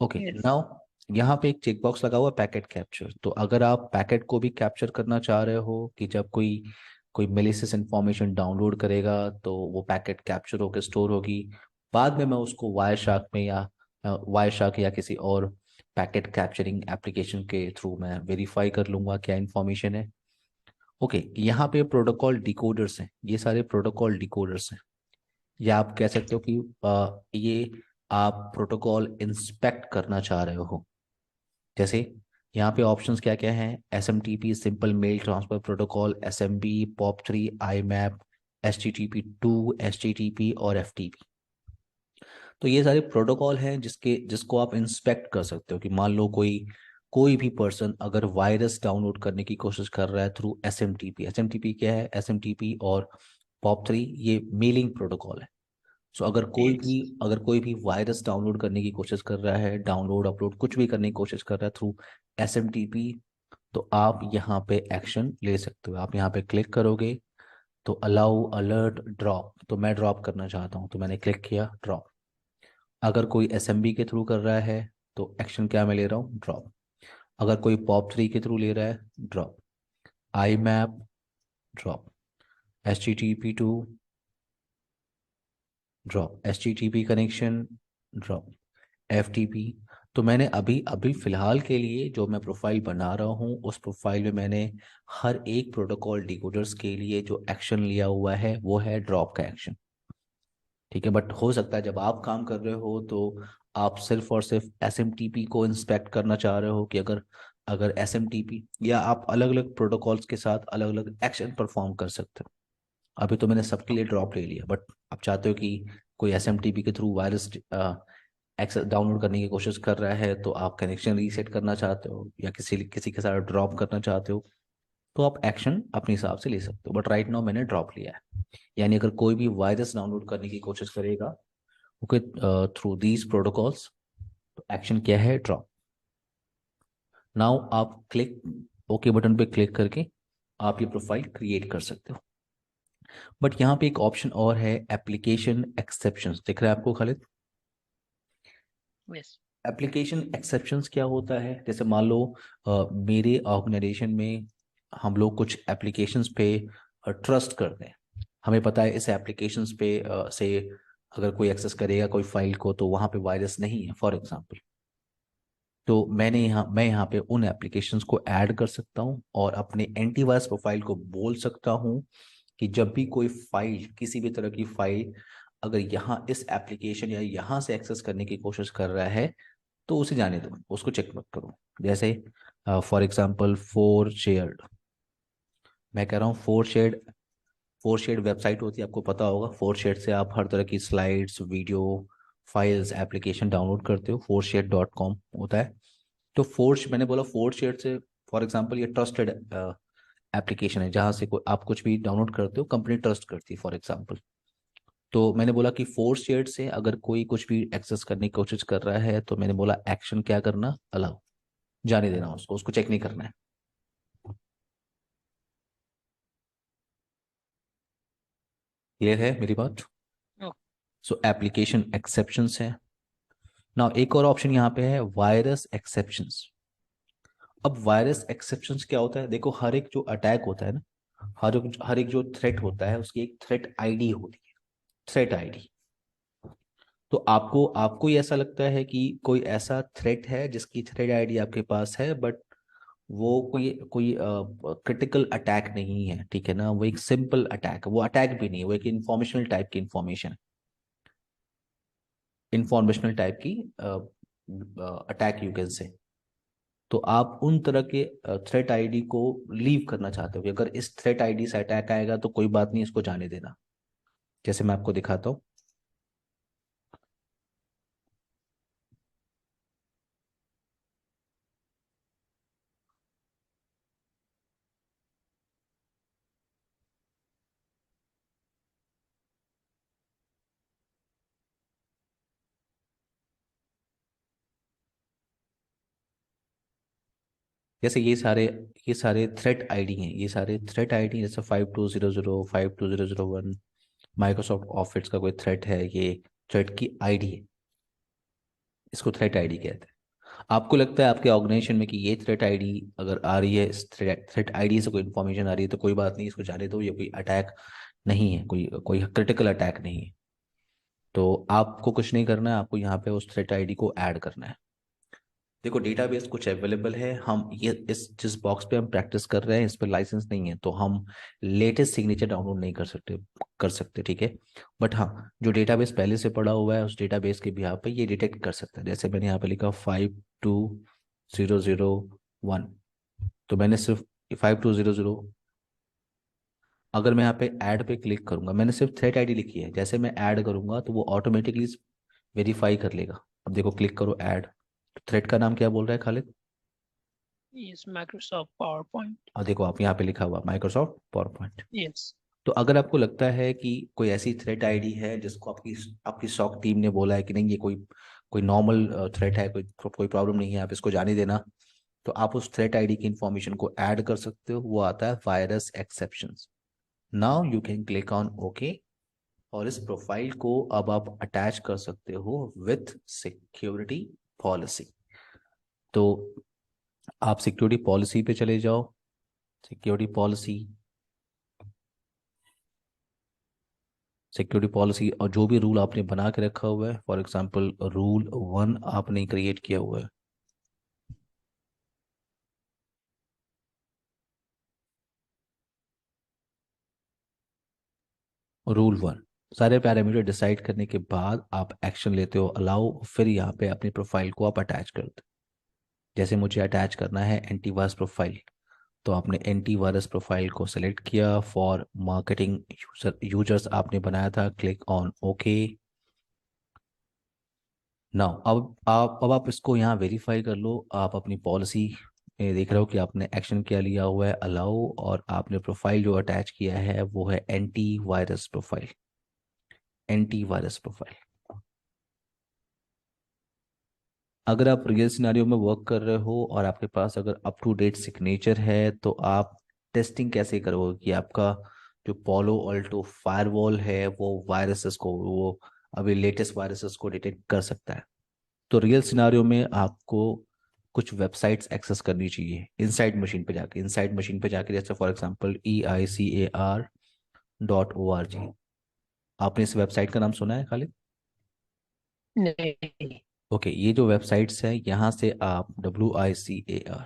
Okay Yes. नाउ यहाँ पे एक चेक बॉक्स लगा हुआ है पैकेट कैप्चर। तो अगर आप पैकेट को भी कैप्चर करना चाह रहे हो कि जब कोई कोई मेलिशियस इंफॉर्मेशन डाउनलोड करेगा तो वो पैकेट कैप्चर होकर स्टोर होगी, बाद में मैं उसको वायर शार्क में या वायर शार्क या किसी और पैकेट कैप्चरिंग एप्लीकेशन के थ्रू मैं वेरीफाई कर लूंगा क्या इंफॉर्मेशन है। ओके यहाँ पे प्रोटोकॉल डिकोडर्स हैं, ये सारे प्रोटोकॉल डिकोडर्स हैं, या आप कह सकते हो कि ये आप प्रोटोकॉल इंस्पेक्ट करना चाह रहे हो। जैसे यहाँ पे ऑप्शंस क्या क्या हैं, S M T P simple mail transfer protocol, S M B, POP three, IMAP, H T T P two, H T T P और एफ टी पी। तो ये सारे प्रोटोकॉल हैं जिसको आप इंस्पेक्ट कर सकते हो कि मान लो कोई कोई भी पर्सन अगर वायरस डाउनलोड करने की कोशिश कर रहा है through S M T P. S M T P क्या है, एस एम टी पी और पॉप थ्री ये मेलिंग प्रोटोकॉल है। So Yes. अगर कोई भी वायरस डाउनलोड करने की कोशिश कर रहा है, डाउनलोड अपलोड कुछ भी करने की कोशिश कर रहा है थ्रू एसएमटीपी, तो आप यहाँ पे एक्शन ले सकते हो। आप यहाँ पे क्लिक करोगे तो अलाउ अलर्ट ड्रॉप, तो मैं ड्रॉप करना चाहता हूँ तो मैंने क्लिक किया ड्रॉप। अगर कोई एसएमबी के थ्रू कर रहा है तो एक्शन क्या मैं ले रहा हूँ, ड्रॉप। अगर कोई पॉप थ्री के थ्रू ले रहा है, drop. IMAP, drop. H T T P two, drop. H T T P connection, drop. F तो मैंने अभी अभी फिलहाल के लिए जो मैं प्रोफाइल बना रहा हूँ उस प्रोफाइल में मैंने हर एक प्रोटोकॉल डिकोडर्स के लिए जो एक्शन लिया हुआ है वो है ड्रॉप का एक्शन। ठीक है, बट हो सकता है जब आप काम कर रहे हो तो आप सिर्फ और सिर्फ एस एम टी पी को इंस्पेक्ट करना चाह रहे हो कि अगर अगर एस एम टी पी या आप अलग अलग प्रोटोकॉल्स के साथ अलग अलग एक्शन परफॉर्म कर सकते हो। अभी तो मैंने सबके लिए ड्रॉप ले लिया, बट आप चाहते हो कि कोई एस एम टी पी के थ्रू वायरस एक्सेस डाउनलोड करने की कोशिश कर रहा है तो आप कनेक्शन रीसेट करना चाहते हो या किसी किसी के साथ ड्रॉप करना चाहते हो, तो आप एक्शन अपने हिसाब से ले सकते हो। बट राइट नाउ मैंने ड्रॉप लिया है। यानी अगर कोई भी वायरस डाउनलोड करने की कोशिश करेगा ओके थ्रू दीज प्रोटोकॉल्स, तो एक्शन क्या है, ड्रॉप। नाउ आप क्लिक ओके बटन पे क्लिक करके आप ये प्रोफाइल क्रिएट कर सकते हो। बट यहाँ पे एक ऑप्शन और है, एप्लीकेशन एक्सेप्शंस, दिख रहा है आपको खालिद? Yes. एप्लीकेशन एक्सेप्शंस क्या होता है, जैसे मान लो मेरे ऑर्गेनाइजेशन में हम लोग कुछ एप्लीकेशंस पे ट्रस्ट करते हैं। हमें पता है इस एप्लीकेशंस पे से अगर कोई एक्सेस करेगा कोई फाइल को तो वहाँ पे वायरस नहीं है फॉर एग्जांपल। तो मैं यहाँ पे उन एप्लीकेशंस को ऐड कर सकता हूँ और अपने एंटीवायरस प्रोफाइल को बोल सकता हूँ कि जब भी कोई फाइल, किसी भी तरह की फाइल अगर यहाँ इस एप्लीकेशन या यहाँ से एक्सेस करने की कोशिश कर रहा है तो उसे जाने दो, उसको चेक मत करो। जैसे फॉर एग्जांपल फोर शेयर्ड, मैं कह रहा हूँ फोर शेयर्ड वेबसाइट होती है, आपको पता होगा। फोर शेयर्ड से आप हर तरह की slides, video, files, application download करते हो, फोर शेयर्ड डॉट कॉम होता है। तो मैंने बोला फोर शेयर्ड से फॉर एग्जांपल ये ट्रस्टेड एप्लीकेशन है जहाँ से आप कुछ भी डाउनलोड करते हो कंपनी ट्रस्ट करती है फॉर एग्जांपल। तो मैंने बोला कि फोर शेयर्ड से अगर कोई कुछ भी एक्सेस करने की कोशिश कर रहा है तो मैंने बोला एक्शन क्या करना, अलाउ, जाने देना उसको, उसको चेक नहीं करना है। क्लियर है मेरी बात? Oh. सो एप्लीकेशन एक्सेप्शंस है। नाउ एक और ऑप्शन यहाँ पे है, वायरस एक्सेप्शंस। अब वायरस एक्सेप्शंस क्या होता है, देखो हर एक जो अटैक होता है ना, हर एक जो थ्रेट होता है उसकी एक थ्रेट आईडी होती है, थ्रेट आईडी। तो आपको आपको ही ऐसा लगता है कि कोई ऐसा थ्रेट है जिसकी थ्रेट आईडी आपके पास है, बट वो कोई कोई क्रिटिकल अटैक नहीं है, ठीक है ना, वो एक सिंपल अटैक, वो अटैक भी नहीं है, वो एक इंफॉर्मेशनल टाइप की इंफॉर्मेशन, इंफॉर्मेशनल टाइप की अटैक यू कैन से। तो आप उन तरह के थ्रेट आईडी को लीव करना चाहते हो कि अगर इस थ्रेट आईडी से अटैक आएगा तो कोई बात नहीं, इसको जाने देना। जैसे मैं आपको दिखाता हूँ। जैसे ये सारे थ्रेट आईडी हैं, ये सारे थ्रेट आईडी, जैसे 5200 52001 माइक्रोसॉफ्ट ऑफिस का कोई थ्रेट है, ये थ्रेट की आईडी है, इसको थ्रेट आईडी कहते हैं। आपको लगता है आपके ऑर्गेनाइजेशन में कि ये थ्रेट आईडी अगर आ रही है, इस थ्रेट आईडी से कोई इन्फॉर्मेशन आ रही है, तो कोई बात नहीं, इसको जाने दो, ये कोई अटैक नहीं है, कोई कोई क्रिटिकल अटैक नहीं है। तो आपको कुछ नहीं करना है, आपको यहाँ पे उस थ्रेट आईडी को ऐड करना है। देखो डेटाबेस कुछ अवेलेबल है, हम ये इस जिस बॉक्स पे हम प्रैक्टिस कर रहे हैं इस पे लाइसेंस नहीं है, तो हम लेटेस्ट सिग्नेचर डाउनलोड नहीं कर सकते, ठीक है। बट हाँ, जो डेटाबेस पहले से पड़ा हुआ है उस डेटाबेस के बिहाफ पे ये डिटेक्ट कर सकता है। जैसे मैंने यहाँ पे लिखा 52001, तो मैंने सिर्फ 5200, अगर मैं यहाँ पे ऐड पे क्लिक करूंगा, मैंने सिर्फ थ्रेट आईडी लिखी है, जैसे मैं ऐड करूंगा तो वो ऑटोमेटिकली वेरीफाई कर लेगा। अब देखो क्लिक करो ऐड, थ्रेड का नाम क्या बोल रहा है खालिद? Yes, Microsoft PowerPoint. और देखो आप यहाँ पे लिखा हुआ माइक्रोसॉफ्ट पावर पॉइंट। Yes. तो अगर आपको लगता है कि कोई ऐसी थ्रेट आईडी है जिसको आपकी आपकी सॉक टीम ने बोला है कि नहीं ये कोई कोई नॉर्मल थ्रेट है, कोई कोई प्रॉब्लम नहीं है, आप इसको जाने देना, तो आप उस थ्रेट आईडी की इंफॉर्मेशन को ऐड कर सकते हो। वो आता है virus exceptions. Now you can click on okay, और इस प्रोफाइल को अब आप अटैच कर सकते हो विथ सिक्योरिटी पॉलिसी। तो आप सिक्योरिटी पॉलिसी पे चले जाओ, सिक्योरिटी पॉलिसी, सिक्योरिटी पॉलिसी, और जो भी रूल आपने बना के रखा हुआ है, फॉर एग्जांपल रूल 1 आपने क्रिएट किया हुआ है, रूल 1, सारे पैरामीटर डिसाइड करने के बाद आप एक्शन लेते हो अलाउ, फिर यहाँ पे अपनी प्रोफाइल को आप अटैच करते हो। जैसे मुझे अटैच करना है एंटीवायरस प्रोफाइल, तो आपने एंटीवायरस प्रोफाइल को सेलेक्ट किया, फॉर मार्केटिंग यूजर्स आपने बनाया था, क्लिक ऑन ओके। नाउ अब आप इसको यहाँ वेरीफाई कर लो, आप अपनी पॉलिसी में देख रहे हो कि आपने एक्शन क्या लिया हुआ है अलाउ, और आपने प्रोफाइल जो अटैच किया है वो है anti virus profile, anti virus profile. अगर आप रियल सिनेरियो में वर्क कर रहे हो और आपके पास अगर अप टू डेट सिग्नेचर है, तो आप टेस्टिंग कैसे करोगे कि आपका जो पोलो ऑल्टो फायरवॉल है वो वायरसेस को, वो अभी लेटेस्ट वायरसेस को डिटेक्ट कर सकता है। तो रियल सिनारियो में आपको कुछ वेबसाइट्स एक्सेस करनी चाहिए इनसाइड मशीन पे जाके, जैसे फॉर एग्जांपल EICAR.org। आपने इस वेबसाइट का नाम सुना है खालिद? नहीं. ओके, ये जो वेबसाइट्स है यहाँ से आप WICAR,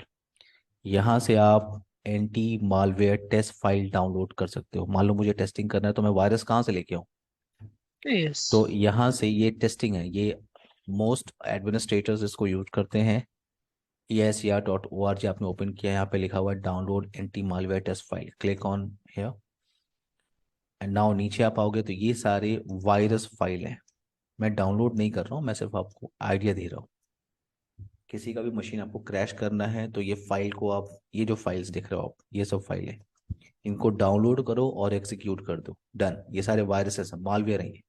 यहाँ से आप anti malware test file download कर सकते हो। मान लो मुझे टेस्टिंग करना है तो मैं वायरस कहाँ से लेके आऊँ? Yes. तो यहाँ से ये टेस्टिंग है, ये मोस्ट एडमिनिस्ट्रेटर्स इसको यूज करते हैं। EICR.org आपने ओपन किया, यहाँ पे लिखा हुआ है download anti malware test file, click on here and now नीचे आप आओगे तो ये सारे वायरस फाइल हैं। मैं डाउनलोड नहीं कर रहा हूँ, मैं सिर्फ आपको आइडिया दे रहा हूँ। किसी का भी मशीन आपको क्रैश करना है तो ये फाइल को आप, ये जो फाइल्स देख रहे हो आप, ये सब फाइल है, इनको डाउनलोड करो और एग्जीक्यूट कर दो, डन। ये सारे वायरसेस हैं, मालवेयर हैं ये।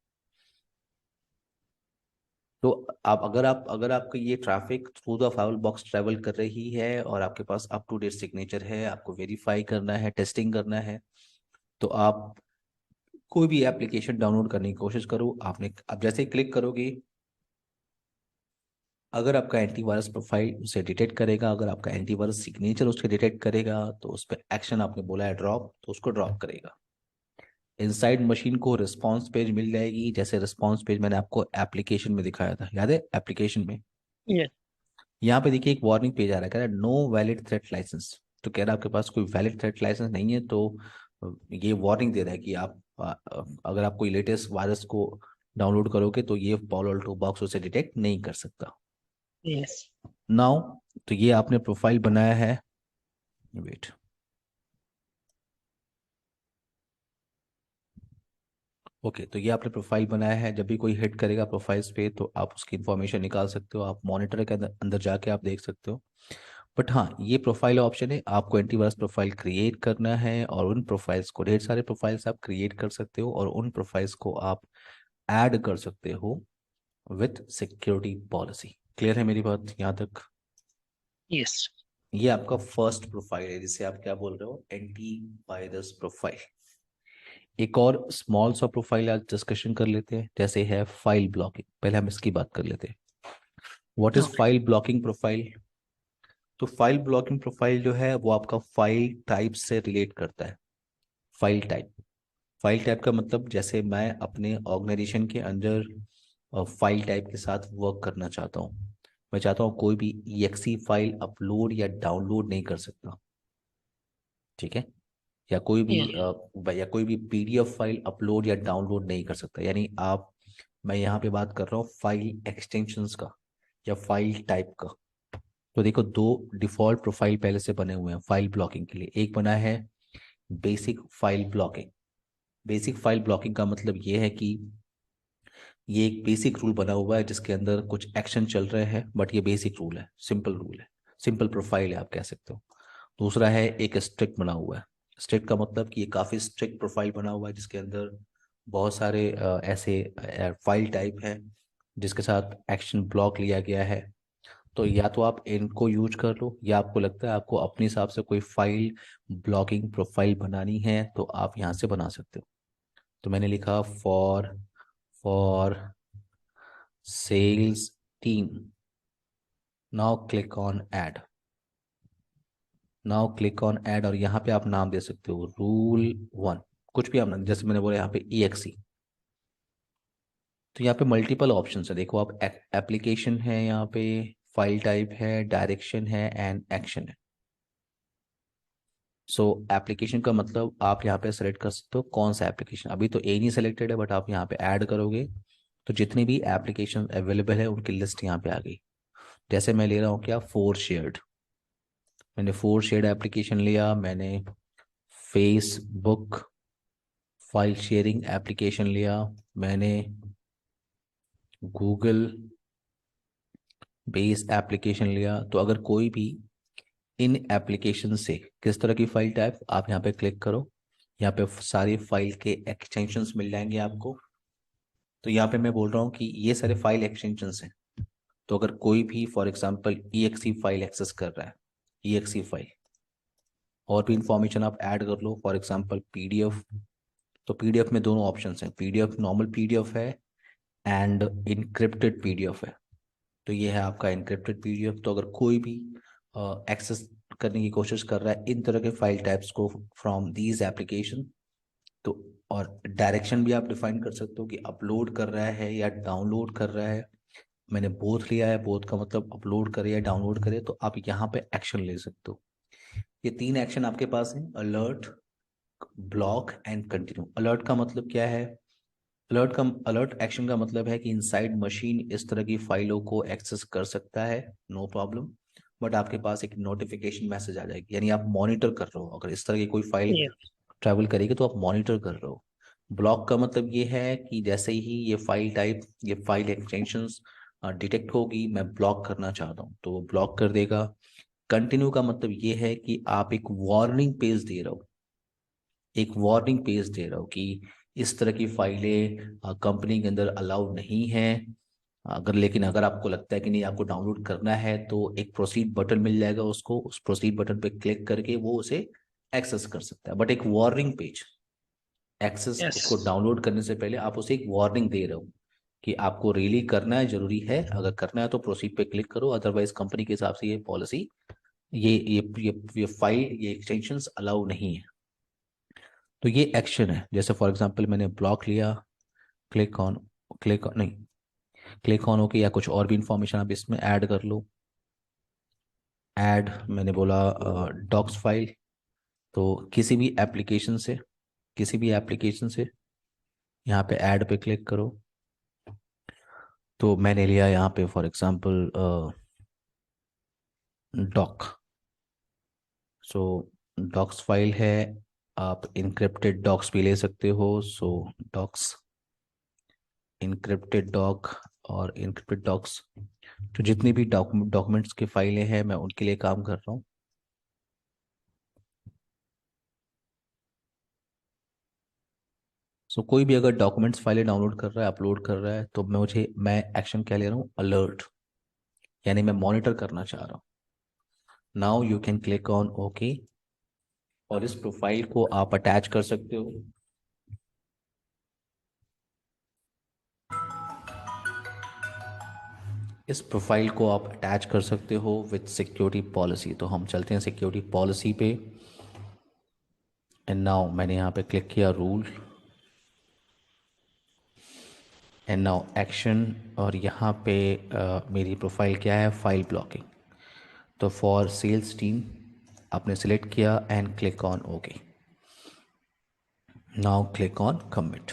तो आप अगर आपका ये traffic through the file box travel कर रही है और आपके पास अप टू डेट सिग्नेचर है, आपको वेरीफाई करना है, टेस्टिंग करना है, तो आप कोई भी एप्लीकेशन डाउनलोड करने की कोशिश करो। आपने अब जैसे ही क्लिक करोगे, अगर आपका एंटीवायरस प्रोफाइल उसे डिटेक्ट करेगा, अगर आपका एंटीवायरस सिग्नेचर उसके डिटेक्ट करेगा, तो उस पर एक्शन आपने बोला है ड्रॉप, तो उसको ड्रॉप करेगा। इनसाइड मशीन को रिस्पॉन्स पेज मिल जाएगी, जैसे रिस्पॉन्स पेज मैंने आपको एप्लीकेशन में दिखाया था, याद है एप्लीकेशन में? Yes. यहाँ पे देखिए एक वार्निंग पेज आ रहा है, कह रहा है नो वैलिड थ्रेट लाइसेंस। तो कह रहा है आपके पास कोई वैलिड थ्रेट लाइसेंस नहीं है, तो ये वार्निंग दे रहा है कि आप अगर आप कोई लेटेस्ट वायरस को डाउनलोड करोगे तो ये पॉलो अल्टो बॉक्स उसे डिटेक्ट नहीं कर सकता। Yes. नाउ तो ये आपने प्रोफाइल बनाया है, वेट, ओके, तो ये आपने प्रोफाइल बनाया है। जब भी कोई हिट करेगा प्रोफाइल्स पे तो आप उसकी इंफॉर्मेशन निकाल सकते हो, आप मॉनिटर के अंदर अंदर जाके आप देख सकते हो। बट हाँ, ये प्रोफाइल ऑप्शन है, आपको एंटीवायरस प्रोफाइल क्रिएट करना है और उन प्रोफाइल्स को, ढेर सारे प्रोफाइल्स आप क्रिएट कर सकते हो और उन प्रोफाइल्स को आप ऐड कर सकते हो विथ सिक्योरिटी पॉलिसी। क्लियर है मेरी बात यहाँ तक? Yes. ये आपका फर्स्ट प्रोफाइल है, जिसे आप क्या बोल रहे हो, एंटी वायरस प्रोफाइल। एक और स्मॉल सा प्रोफाइल आज डिस्कशन कर लेते हैं, जैसे है फाइल ब्लॉकिंग। पहले हम इसकी बात कर लेते हैं। What is okay. File blocking profile? तो फाइल ब्लॉकिंग प्रोफाइल जो है वो आपका फाइल टाइप से रिलेट करता है। फाइल टाइप, फाइल टाइप का मतलब जैसे मैं अपने ऑर्गेनाइजेशन के अंदर फाइल टाइप के साथ वर्क करना चाहता हूँ। मैं चाहता हूँ कोई भी EXE फाइल अपलोड या डाउनलोड नहीं कर सकता, ठीक है? या कोई भी ये या कोई भी PDF फाइल अपलोड या डाउनलोड नहीं कर सकता। यानी आप, मैं यहाँ पे बात कर रहा हूँ फाइल एक्सटेंशंस का या फाइल टाइप का। तो देखो, दो डिफॉल्ट प्रोफाइल पहले से बने हुए हैं फाइल ब्लॉकिंग के लिए। एक बना है basic file blocking. Basic file blocking का मतलब ये है कि ये एक बेसिक रूल बना हुआ है जिसके अंदर कुछ एक्शन चल रहे हैं, बट ये बेसिक रूल है, सिंपल रूल है, सिंपल प्रोफाइल है, आप कह सकते हो। दूसरा है एक स्ट्रिक्ट बना हुआ है। स्ट्रिक्ट का मतलब कि ये काफ़ी स्ट्रिक्ट प्रोफाइल बना हुआ है जिसके अंदर बहुत सारे ऐसे फाइल टाइप हैं जिसके साथ एक्शन ब्लॉक लिया गया है। तो या तो आप इनको यूज कर लो, या आपको लगता है आपको अपने हिसाब से कोई फाइल ब्लॉकिंग प्रोफाइल बनानी है तो आप यहाँ से बना सकते हो। तो मैंने लिखा for sales team, now click on add. Now click on add, और यहाँ पे आप नाम दे सकते हो रूल 1, कुछ भी आप नाम, जैसे मैंने बोला यहाँ पे EXE। तो यहाँ पे मल्टीपल ऑप्शन है, देखो आप, एप्लीकेशन है, यहाँ पे फाइल टाइप है, डायरेक्शन है, एंड एक्शन है। सो एप्लीकेशन का मतलब आप यहाँ पे सेलेक्ट कर सकते हो कौन सा एप्लीकेशन। अभी तो ए नहीं सेलेक्टेड है, बट आप यहाँ पे ऐड करोगे तो जितनी भी एप्लीकेशन अवेलेबल है उनकी लिस्ट यहाँ पे आ गई। जैसे मैं ले रहा हूँ क्या, फोर शेयर्ड। मैंने फोर शेयर्ड एप्लीकेशन लिया, मैंने फेसबुक फाइल शेयरिंग एप्लीकेशन लिया, मैंने गूगल बेस एप्लीकेशन लिया। तो अगर कोई भी इन एप्लीकेशन से किस तरह की फाइल टाइप, आप यहाँ पे क्लिक करो, यहाँ पे सारी फाइल के एक्सटेंशंस मिल जाएंगे आपको। तो यहाँ पे मैं बोल रहा हूँ कि ये सारे फाइल एक्सटेंशंस हैं। तो अगर कोई भी for example EXE file access कर रहा है, EXE फाइल, और भी इंफॉर्मेशन आप ऐड कर लो, फॉर एग्जांपल PDF। तो PDF में दोनों ऑप्शंस हैं, PDF नॉर्मल PDF है एंड इनक्रिप्टेड PDF है। तो ये है आपका इनक्रिप्टेड PDF। तो अगर कोई भी एक्सेस करने की कोशिश कर रहा है इन तरह के फाइल टाइप्स को फ्रॉम दीज एप्लीकेशन, तो और डायरेक्शन भी आप डिफाइन कर सकते हो कि अपलोड कर रहा है या डाउनलोड कर रहा है। मैंने बोथ लिया है, बोथ का मतलब अपलोड करे या डाउनलोड करे, तो आप यहाँ पे एक्शन ले सकते हो। ये तीन एक्शन आपके पास हैं, alert, block and continue. Alert का मतलब क्या है? अलर्ट एक्शन का मतलब है कि इनसाइड मशीन इस तरह की फाइलों को एक्सेस कर सकता है, नो प्रॉब्लम, बट आपके पास एक नोटिफिकेशन मैसेज आ जाएगी, यानी आप मॉनिटर कर रहे हो। अगर इस तरह की कोई फाइल ये ट्रैवल करेगी तो आप मॉनिटर कर रहे हो। ब्लॉक का मतलब ये है कि जैसे ही ये फाइल टाइप, ये फाइल एक्सटेंशंस डिटेक्ट होगी, मैं ब्लॉक करना चाहता हूँ तो वो ब्लॉक कर देगा। कंटिन्यू का मतलब ये है कि आप एक वार्निंग पेज दे रहे हो, एक वार्निंग पेज दे रहा हो कि इस तरह की फाइलें कंपनी के अंदर अलाउ नहीं है। अगर, लेकिन अगर आपको लगता है कि नहीं, आपको डाउनलोड करना है, तो एक प्रोसीड बटन मिल जाएगा उसको, उस प्रोसीड बटन पे क्लिक करके वो उसे एक्सेस कर सकता है। बट एक वार्निंग पेज, एक्सेस यस। उसको डाउनलोड करने से पहले आप उसे एक वार्निंग दे रहे हो कि आपको रियली करना है, जरूरी है, अगर करना है तो प्रोसीड पे क्लिक करो, अदरवाइज कंपनी के हिसाब से ये पॉलिसी, ये फाइल, ये एक्सटेंशंस अलाउ नहीं है। तो ये एक्शन है। जैसे फॉर एग्जांपल मैंने ब्लॉक लिया, क्लिक ऑन, क्लिक नहीं, क्लिक ऑन होके, या कुछ और भी इंफॉर्मेशन आप इसमें ऐड कर लो। ऐड, मैंने बोला डॉक्स फाइल। तो किसी भी एप्लीकेशन से यहाँ पे ऐड पे क्लिक करो। तो मैंने लिया यहाँ पे for example doc. So docx file है, आप इनक्रिप्टेड डॉक्स भी ले सकते हो। सो डॉक्स, इनक्रिप्टेड डॉक और इनक्रिप्टेड डॉक्स, तो जितनी भी डॉक्यूमेंट्स की फाइलें हैं मैं उनके लिए काम कर रहा हूँ। सो कोई भी अगर डॉक्यूमेंट्स फाइलें डाउनलोड कर रहा है, अपलोड कर रहा है, तो मैं एक्शन क्या ले रहा हूँ, अलर्ट, यानी मैं मॉनिटर करना चाह रहा हूँ। Now you can click on okay, और इस प्रोफाइल को आप अटैच कर सकते हो। इस प्रोफाइल को आप अटैच कर सकते हो विथ सिक्योरिटी पॉलिसी। तो हम चलते हैं सिक्योरिटी पॉलिसी पे, एंड नाउ मैंने यहाँ पे क्लिक किया रूल, एंड नाउ एक्शन, और यहाँ पे मेरी प्रोफाइल क्या है, फाइल ब्लॉकिंग। तो फॉर सेल्स टीम आपने सिलेक्ट किया and click on okay. Now click on commit,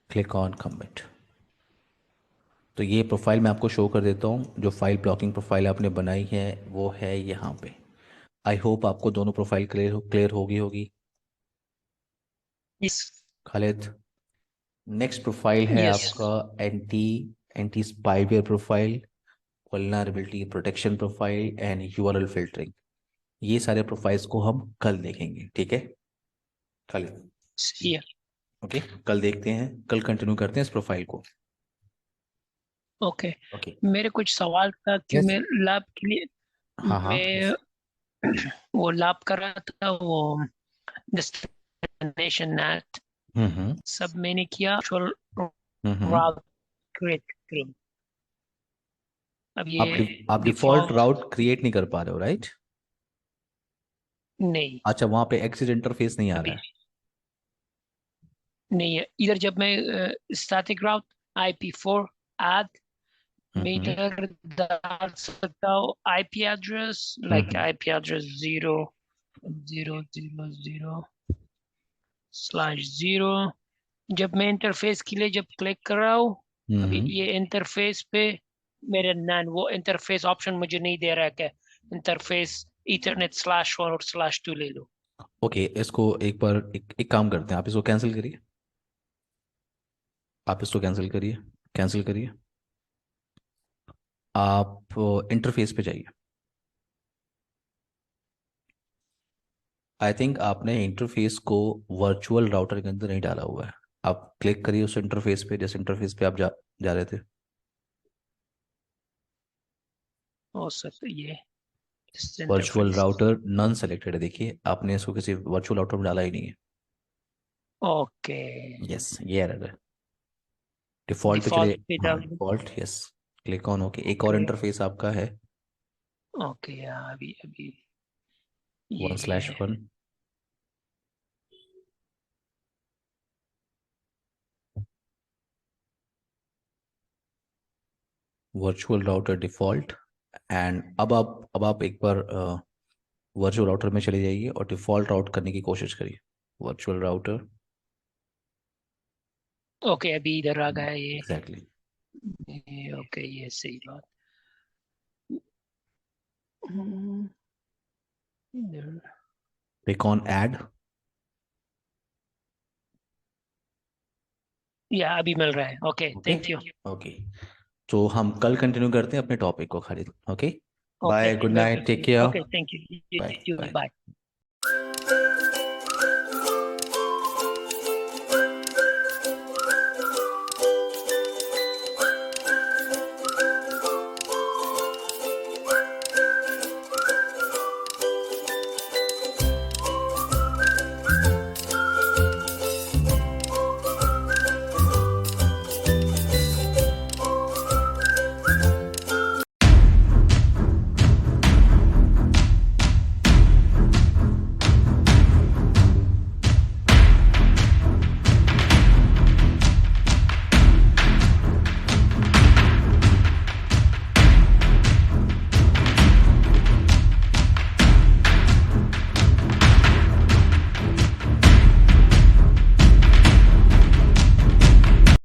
click on commit. तो ये प्रोफाइल मैं आपको शो कर देता हूँ, जो फाइल ब्लॉकिंग प्रोफाइल आपने बनाई है वो है यहाँ पे। आई होप आपको दोनों प्रोफाइल क्लियर होगी होगी। यस खालिद, नेक्स्ट प्रोफाइल है यस आपका anti anti spyware profile, vulnerability protection profile and URL filtering. ये सारे प्रोफाइल्स को हम कल देखेंगे, ठीक है खालिद? सही है। ओके, कल देखते हैं, कल कंटिन्यू करते हैं इस प्रोफाइल को। ओके ओके, मेरे कुछ सवाल था कि यस, मैं लैब के लिए हाँ हाँ, मैं वो लैब कर रहा था, वो डेस्टिनेशन नेट हम्म सब मैंने किया, हम्म। राउट क्रिएट करूं। अब आप ये आप डिफॉल्ट डिफॉल्ट राउट क्रिएट नहीं कर पा रहे हो, राइट? नहीं, अच्छा, वहां पे एग्जिट इंटरफेस नहीं आ रहा अभी है। नहीं है इधर। जब मैं स्टैटिक राउट IP4 ऐड, मैं हम्म इधर डाल सकता हूँ IP एड्रेस, लाइक हम्म IP एड्रेस 0.0.0/0। जब मैं इंटरफेस के लिए जब क्लिक कर रहा हूँ, अभी हम्म। ये इंटरफेस पे मेरे नैन वो इंटरफेस ऑप्शन मुझे नहीं दे रहा है कि इंटरफेस Ethernet/1 और /2 ले लो। ओके, इसको एक बार एक काम करते हैं, आप इसको कैंसिल करिए, आप इसको कैंसिल करिए, कैंसिल करिए। आप इंटरफेस पे जाइए। आई थिंक आपने इंटरफेस को वर्चुअल राउटर के अंदर नहीं डाला हुआ है। आप क्लिक करिए उस इंटरफेस पे, जिस इंटरफेस पे आप जा रहे थे। हो सकता है ये इस virtual interface. Router non selected है, देखिए आपने इसको किसी वर्चुअल राउटर में डाला ही नहीं है। ओके यस, ये एरर है। डिफॉल्ट पे चले, डिफॉल्ट पे हाँ डाल दूं। Default, yes, click on okay. एक और ओके इंटरफेस आपका है, ओके अभी अभी 1/1। वर्चुअल राउटर डिफॉल्ट, एंड अब आप एक बार वर्चुअल राउटर में चले जाइए और डिफॉल्ट राउट करने की कोशिश करिए। वर्चुअल राउटर, ओके अभी इधर आ गया ये। एग्जैक्टली। ओके ये सही बात। हम्म, इधर क्लिक ऑन ऐड। या अभी मिल रहा है। Okay okay thank you. Okay, तो हम कल कंटिन्यू करते हैं अपने टॉपिक को, Khalid. Okay, okay bye, good night, take okay care, thank you. Bye bye. Bye.